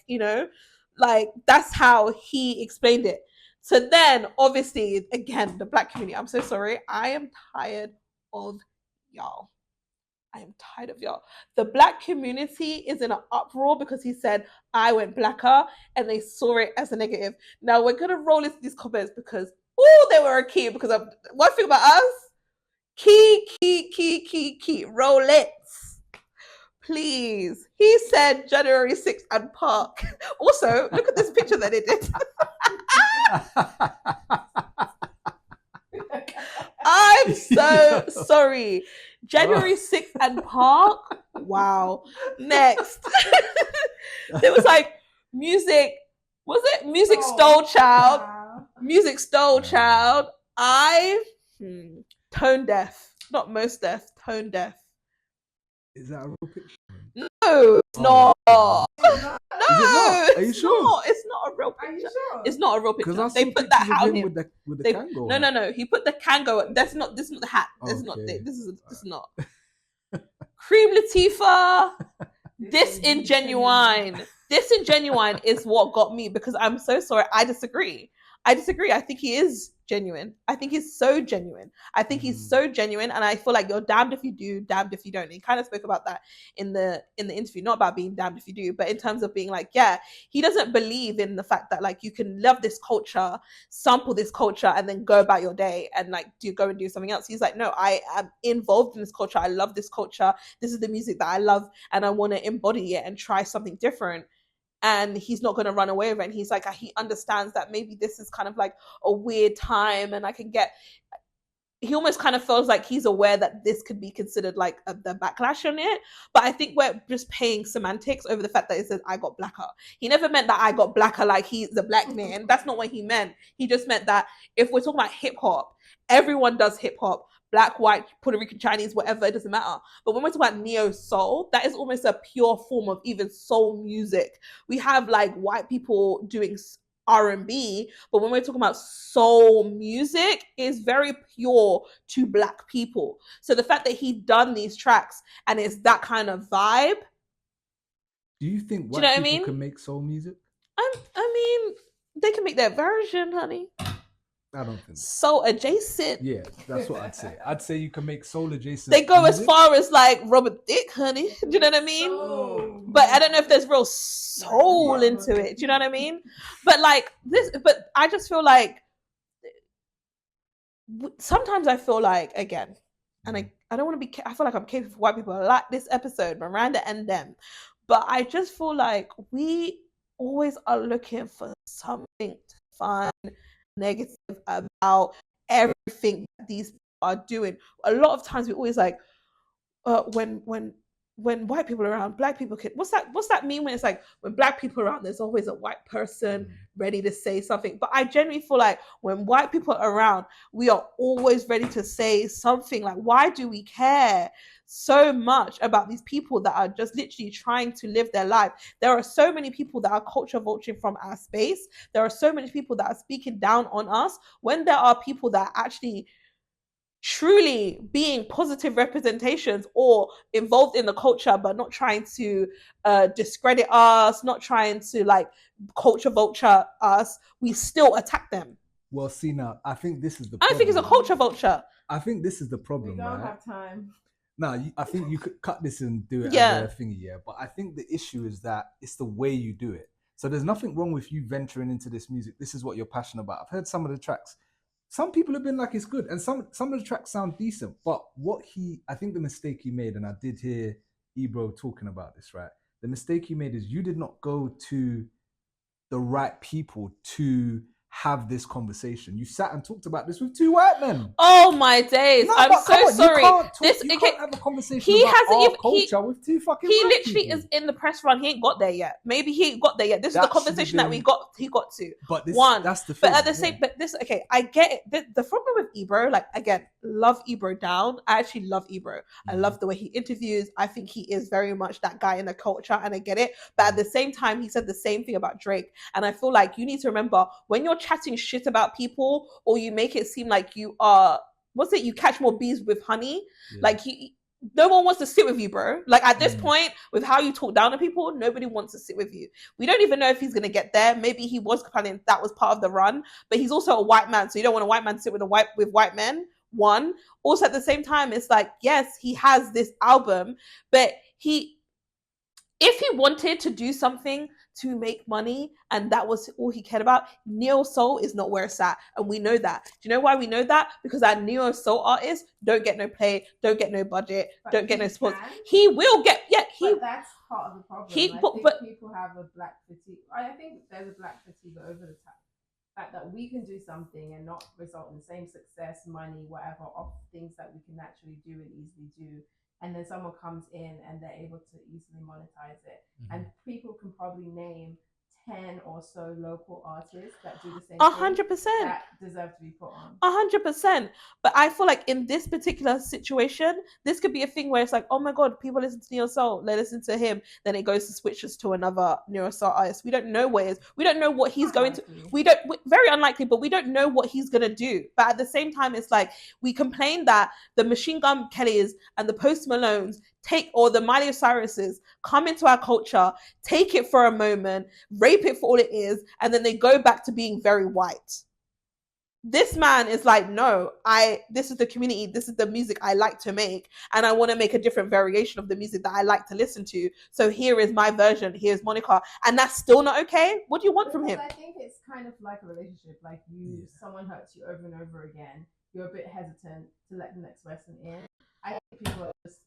like that's how he explained it. So then, obviously, again, the black community, I'm so sorry. I am tired of y'all. I am tired of y'all. The black community is in an uproar because he said, I went blacker, and they saw it as a negative. Now, we're going to roll into these comments because, they were a key. Because one thing about us, key, roll it. Please. He said January 6th and Park. Also, look at this picture that they did. I'm so sorry. January 6th and Park. Wow. Next. There was like music. Was it Music Stole Child? Wow. Music Stole Child. Tone deaf. Not most deaf. Tone deaf. Is that a real picture? No, it's not. No. Are you sure? It's not a real picture. Are you sure? It's not a real picture. Because they put that hat on him. With the Kango. No. He put the Kango. This is not the hat. This is not. This is not. Cream Latifah. Disingenuine. Disingenuine is what got me because I'm so sorry. I disagree. I think he is genuine. I think he's so genuine. And I feel like you're damned if you do, damned if you don't. And he kind of spoke about that in the interview, not about being damned if you do, but in terms of being like, yeah, he doesn't believe in the fact that like you can love this culture, sample this culture, and then go about your day and like go and do something else. He's like, no, I am involved in this culture. I love this culture. This is the music that I love, and I want to embody it and try something different. And he's not going to run away with it. And he's like, he understands that maybe this is kind of like a weird time, and he almost kind of feels like he's aware that this could be considered like the backlash on it. But I think we're just paying semantics over the fact that it says I got blacker. He never meant that I got blacker like he's a black man. That's not what he meant. He just meant that if we're talking about hip hop, everyone does hip hop, black, white, Puerto Rican, Chinese, whatever, it doesn't matter. But when we're talking about neo soul, that is almost a pure form of even soul music. We have like white people doing R&B, but when we're talking about soul music, is very pure to black people. So the fact that he done these tracks and it's that kind of vibe. Do you think white people can make soul music? I mean, they can make their version, honey. I don't think so adjacent. Yeah, that's what I'd say. I'd say you can make soul adjacent. They go music as far as like Robert Thicke, honey. Do you know what I mean? Oh, but I don't know if there's real soul into it. Do you know what I mean? But like this, but I just feel like sometimes I feel like, again, and I don't want to be, I feel like I'm capable for white people. I like this episode, Miranda and them. But I just feel like we always are looking for something to find negative about everything that these people are doing. A lot of times we always like, when white people are around, black people can, what's that mean when it's like, when black people are around, there's always a white person ready to say something. But I genuinely feel like when white people are around, we are always ready to say something. Like, why do we care so much about these people that are just literally trying to live their life? There are so many people that are culture vulturing from our space. There are so many people that are speaking down on us, when there are people that are actually truly being positive representations or involved in the culture, but not trying to discredit us, not trying to like culture vulture us. We still attack them. Well, see, now I think this is the problem. I don't think it's a culture vulture. I think this is the problem. We don't have time. No, I think you could cut this and do it as a thingy, But I think the issue is that it's the way you do it. So there's nothing wrong with you venturing into this music. This is what you're passionate about. I've heard some of the tracks. Some people have been like, it's good. And some of the tracks sound decent. But I think the mistake he made, and I did hear Ebro talking about this, right? The mistake he made is you did not go to the right people to have this conversation. You sat and talked about this with two white men. Oh my days! No, I'm so sorry. You can't have a conversation about our culture with two fucking. He literally people. Is in the press run. He ain't got there yet. Maybe he ain't got there yet. This is the conversation that he got to. But that's the thing. But at the same, but this, okay, I get it. The problem with Ebro, like, again, love Ebro down. I actually love Ebro. I love the way he interviews. I think he is very much that guy in the culture, and I get it. But at the same time, he said the same thing about Drake, and I feel like you need to remember when you're chatting shit about people, or you make it seem like you are, you catch more bees with honey. Like, no one wants to sit with you, bro. Like, at this point, with how you talk down to people, nobody wants to sit with you. We don't even know if he's going to get there. Maybe he was planning, that was part of the run, but he's also a white man, so you don't want a white man to sit with white men. One. Also, at the same time, it's like, yes, he has this album, but if he wanted to do something to make money and that was all he cared about, neo soul is not where it's at, and we know that. Do you know why we know that? Because our neo soul artists don't get no play, don't get no budget, don't get no support. He will get, but that's part of the problem. I think people have a black fatigue. I think there's a black fatigue over the fact that we can do something and not result in the same success, money, whatever, of things that we can naturally do and easily do. And then someone comes in and they're able to easily monetize it. And people can probably name 10 or so local artists that do the same 100%. thing that deserve to be put on. 100%. But I feel like in this particular situation, this could be a thing where it's like, oh my God, people listen to Neo Soul, they listen to him, then it goes to switches to another Neo Soul artist. We don't know where it is. We don't know what he's going to. Very unlikely, but we don't know what he's going to do. But at the same time, it's like, we complain that the Machine Gun Kellys and the Post Malones or the Miley Cyruses come into our culture, take it for a moment, rape it for all it is, and then they go back to being very white. This man is like, no, this is the community, this is the music I like to make, and I want to make a different variation of the music that I like to listen to. So here is my version, here's Monica, and that's still not okay? What do you want from him? I think it's kind of like a relationship, like someone hurts you over and over again, you're a bit hesitant to let the next person in. I think people are just,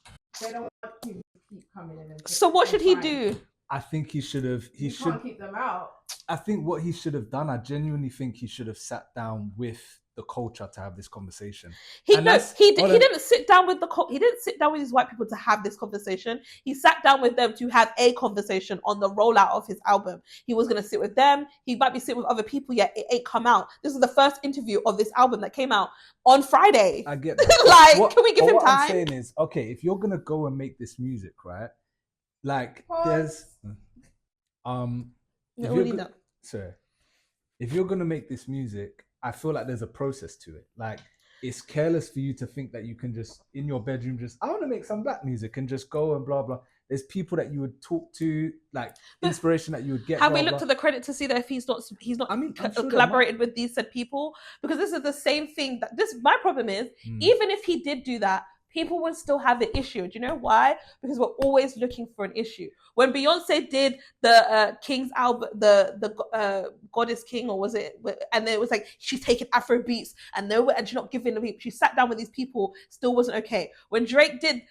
they don't want people to keep coming in. So what should he do? I think he should have. He should can't keep them out. I think what he should have done, I genuinely think he should have sat down with the culture to have this conversation. He didn't sit down with he didn't sit down with these white people to have this conversation. He sat down with them to have a conversation on the rollout of his album. He was going to sit with them. He might be sitting with other people yet it ain't come out. This is the first interview of this album that came out on Friday. I get that. Can we give him time? What I'm saying is, okay, if you're gonna go and make this music, right? Like, there's if you're gonna make this music, I feel like there's a process to it. Like, it's careless for you to think that you can just in your bedroom I want to make some black music and just go and blah blah. There's people that you would talk to, like inspiration that you would get. Have we looked to the credit to see that if he's not collaborated with these said people? Because this is the same thing my problem is, even if he did do that, people would still have the issue. Do you know why? Because we're always looking for an issue. When Beyonce did the King's album, the Goddess King, or was it? And it was like she's taking Afro beats, and she's not giving the people. She sat down with these people, still wasn't okay. When Drake did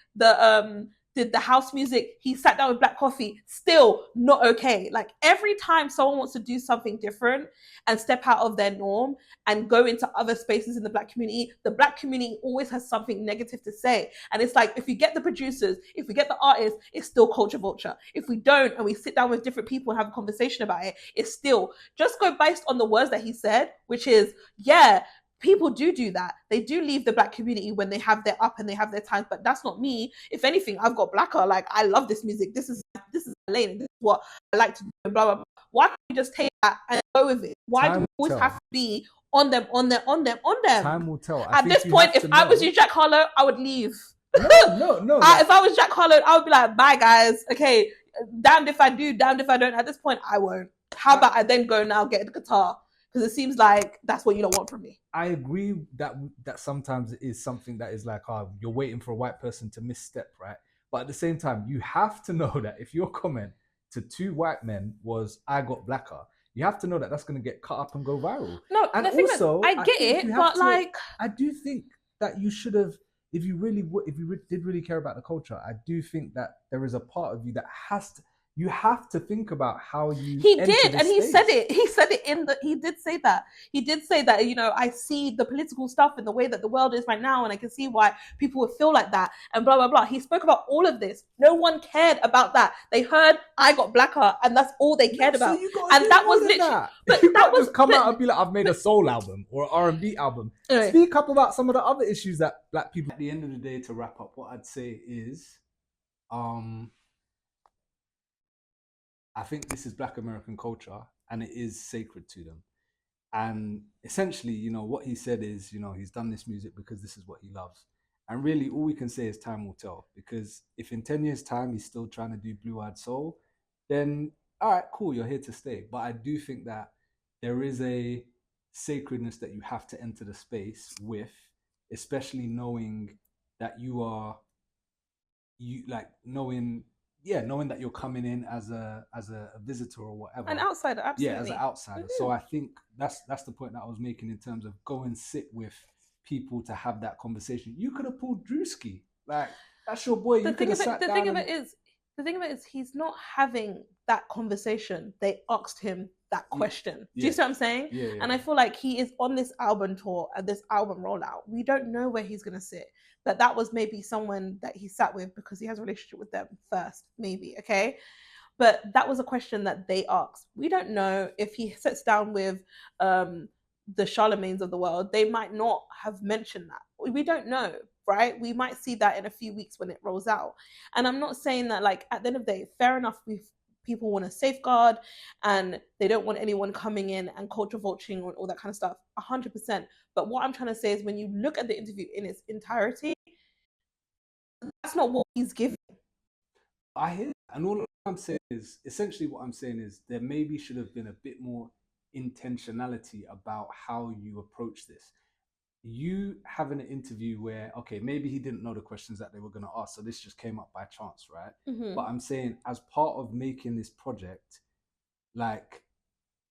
the house music, he sat down with Black Coffee, still not okay. Like, every time someone wants to do something different and step out of their norm and go into other spaces in the black community always has something negative to say. And it's like, if we get the producers, if we get the artists, it's still culture vulture. If we don't, and we sit down with different people and have a conversation about it, it's still just go based on the words that he said, which is, yeah, people do that. They do leave the black community when they have their up and they have their times, but that's not me. If anything, I've got blacker. Like, I love this music. This is my lane. This is what I like to do. Blah blah blah. Why can't you just take that and go with it? Why do we always have to be on them? Time will tell. At this point, if I was you, Jack Harlow, I would leave. No. If I was Jack Harlow, I would be like, bye guys. Okay, damned if I do, damned if I don't. At this point, I won't. How about I then go now get a guitar? Because it seems like that's what you don't want from me. I agree that sometimes it is something that is like, you're waiting for a white person to misstep, right? But at the same time, you have to know that if your comment to two white men was, I got blacker, you have to know that that's going to get cut up and go viral. No, and also, I get it, but like, I do think that you should have, if you did really care about the culture, I do think that there is a part of you that you have to think about how you. He did, and he said it. He said it he did say that. He did say that, I see the political stuff in the way that the world is right now, and I can see why people would feel like that, and blah, blah, blah. He spoke about all of this. No one cared about that. They heard I got blacker, and that's all they cared about. And that was literally. That. But you that was just come out and be like, I've made a soul album or an R&B album. Anyway. Speak up about some of the other issues that black people. At the end of the day, to wrap up, what I'd say is, I think this is Black American culture, and it is sacred to them. And essentially, what he said is, he's done this music because this is what he loves. And really, all we can say is time will tell. Because if in 10 years' time he's still trying to do Blue Eyed Soul, then all right, cool, you're here to stay. But I do think that there is a sacredness that you have to enter the space with, especially knowing that knowing that you're coming in as a visitor or whatever. An outsider, absolutely. Yeah, as an outsider. Mm-hmm. So I think that's the point that I was making in terms of go and sit with people to have that conversation. You could have pulled Drewski. Like, that's your boy. The thing of it is he's not having that conversation. They asked him that question. Do you see what I'm saying? Yeah. And I feel like he is on this album tour and this album rollout. We don't know where he's going to sit. But that was maybe someone that he sat with because he has a relationship with them first, maybe, okay? But that was a question that they asked. We don't know if he sits down with the Charlemagnes of the world. They might not have mentioned that. We don't know, right? We might see that in a few weeks when it rolls out. And I'm not saying that, like, at the end of the day, fair enough, people want to safeguard and they don't want anyone coming in and culture vulturing and all that kind of stuff, 100%. But what I'm trying to say is when you look at the interview in its entirety, that's not what he's giving. I hear that. And all I'm saying is, essentially what I'm saying is there maybe should have been a bit more intentionality about how you approach this. You having an interview where, okay, maybe he didn't know the questions that they were going to ask, so this just came up by chance, right? Mm-hmm. But I'm saying, as part of making this project, like,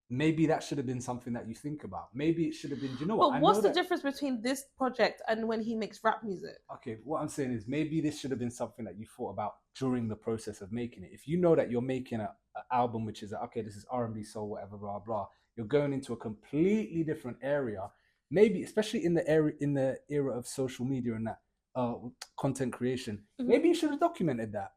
maybe that should have been something that you think about. Maybe it should have been, do you know what? But what's the difference between this project and when he makes rap music? Okay, what I'm saying is maybe this should have been something that you thought about during the process of making it. If you know that you're making an album which is, okay, this is R&B, soul, whatever, blah, blah, you're going into a completely different area. maybe, especially in the era of social media and that content creation, maybe you should have documented that.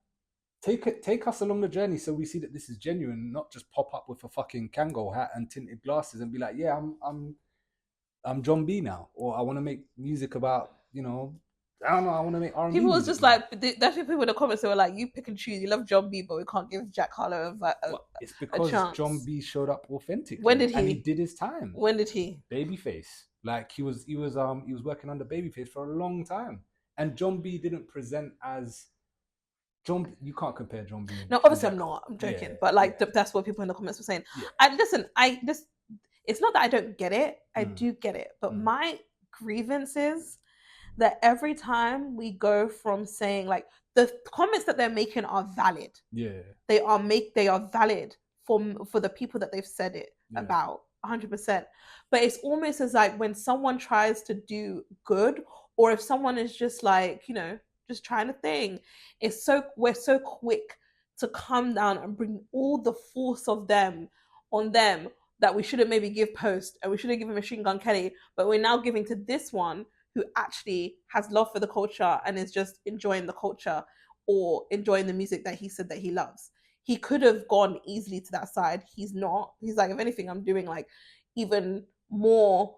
Take us along the journey so we see that this is genuine, not just pop up with a fucking Kango hat and tinted glasses and be like, yeah, I'm John B now, or I want to make music about, you know, I don't know, I want to make R&B. People was just like, that's what people in the comments, they were like, you pick and choose. You love John B, but we can't give Jack Harlow it's because a chance. John B showed up authentically. When did he? And he did his time. When did he? Babyface. Like he was working under Babyface for a long time, and John B didn't present as John. You can't compare John B. No, obviously I'm not. I'm joking, but like that's what people in the comments were saying. Yeah. It's not that I don't get it. I do get it, but my grievance is that every time we go from saying like the comments that they're making are valid. Yeah. They are valid for the people that they've said it about 100%. But it's almost as like when someone tries to do good, or if someone is just like, you know, just trying to thing, we're so quick to come down and bring all the force of them on them that we shouldn't maybe give Post and we shouldn't give Machine Gun Kelly, but we're now giving to this one who actually has love for the culture and is just enjoying the culture or enjoying the music that he said that he loves. He could have gone easily to that side. He's not. He's like, if anything, I'm doing like even more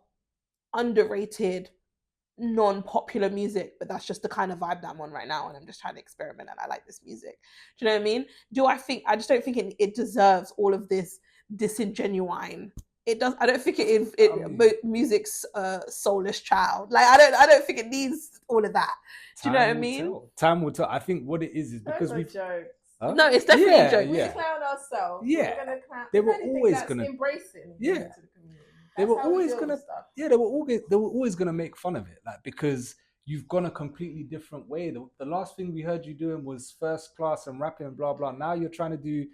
underrated, non-popular music, but that's just the kind of vibe that I'm on right now, and I'm just trying to experiment and I like this music. Do you know what I mean? I just don't think it deserves all of this disingenuine. It does. I don't think music's soulless child. Like I don't think it needs all of that. Do you know what I mean? Time will tell. I think what it is because we jokes. Huh? No, it's definitely a joke. We clown ourselves. Yeah, they were always gonna embracing. Yeah, to the community. They were always gonna. Yeah, they were always gonna make fun of it, like because you've gone a completely different way. The last thing we heard you doing was First Class and rapping and blah blah. Now you're trying to do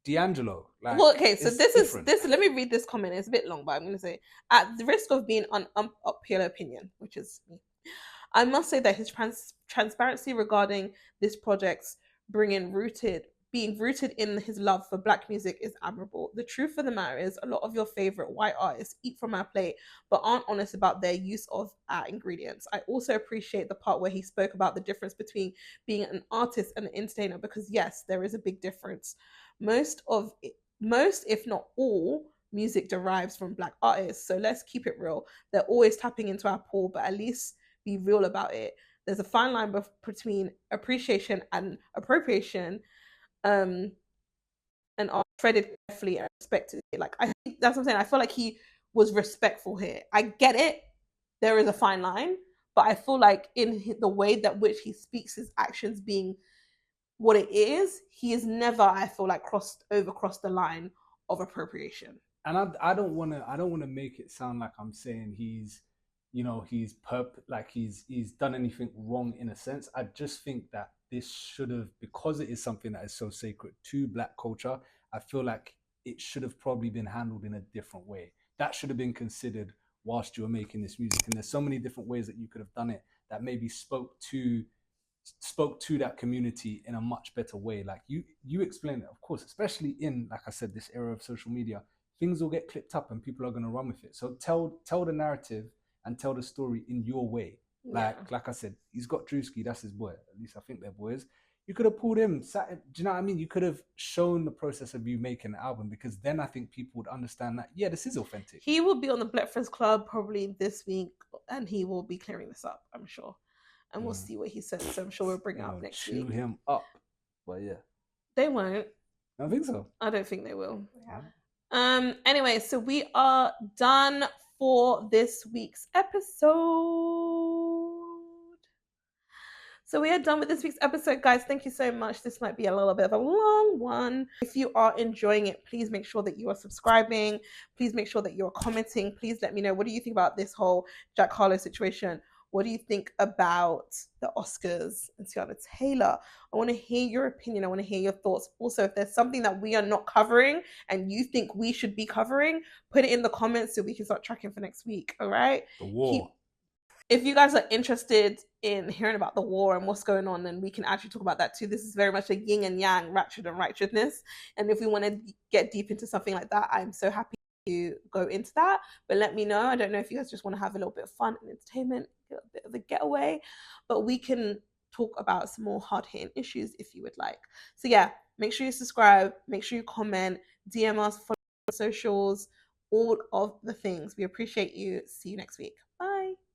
D'Angelo. Like, well, okay, so this different. is this. Let me read this comment. It's a bit long, but I'm going to say, at the risk of being an unpopular opinion, which is me, I must say that his transparency regarding this project's being rooted in his love for Black music is admirable. The truth of the matter is, a lot of your favorite white artists eat from our plate, but aren't honest about their use of our ingredients. I also appreciate the part where he spoke about the difference between being an artist and an entertainer, because yes, there is a big difference. Most, if not all, music derives from Black artists. So let's keep it real. They're always tapping into our pool, but at least be real about it. There's a fine line between appreciation and appropriation, and are threaded carefully and respected. Like, I think that's what I'm saying. I feel like he was respectful here. I get it. There is a fine line, but I feel like in the way that which he speaks, his actions being what it is, he has never, I feel like, crossed the line of appropriation. And I don't want to make it sound like I'm saying he's done anything wrong in a sense. I just think that this should have, because it is something that is so sacred to Black culture, I feel like it should have probably been handled in a different way. That should have been considered whilst you were making this music. And there's so many different ways that you could have done it that maybe spoke to that community in a much better way. Like you explain it, of course, especially in, like I said, this era of social media, things will get clipped up and people are going to run with it. So tell the narrative and tell the story in your way. Like I said, he's got Drewski, that's his boy. At least I think they're boys. You could have pulled him. Do you know what I mean? You could have shown the process of you making the album, because then I think people would understand that, yeah, this is authentic. He will be on the Breakfast Club probably this week, and he will be clearing this up, I'm sure. And we'll see what he says. So I'm sure we'll bring it up next week. Chew him up. But yeah. They won't. I don't think so. I don't think they will. Yeah. Anyway, so we are done for this week's episode. So we are done with this week's episode, guys. Thank you so much. This might be a little bit of a long one. If you are enjoying it, please make sure that you are subscribing. Please make sure that you're commenting. Please let me know, what do you think about this whole Jack Harlow situation? What do you think about the Oscars and Tiana Taylor? I want to hear your opinion. I want to hear your thoughts. Also, if there's something that we are not covering and you think we should be covering, put it in the comments so we can start tracking for next week. All right? The war. If you guys are interested in hearing about the war and what's going on, then we can actually talk about that too. This is very much a yin and yang, ratchet and righteousness. And if we want to get deep into something like that, I'm so happy to go into that, but let me know. I don't know if you guys just want to have a little bit of fun and entertainment, a bit of a getaway, but we can talk about some more hard-hitting issues if you would like. So yeah, make sure you subscribe, make sure you comment, DM us, follow our socials, all of the things. We appreciate you. See you next week. Bye.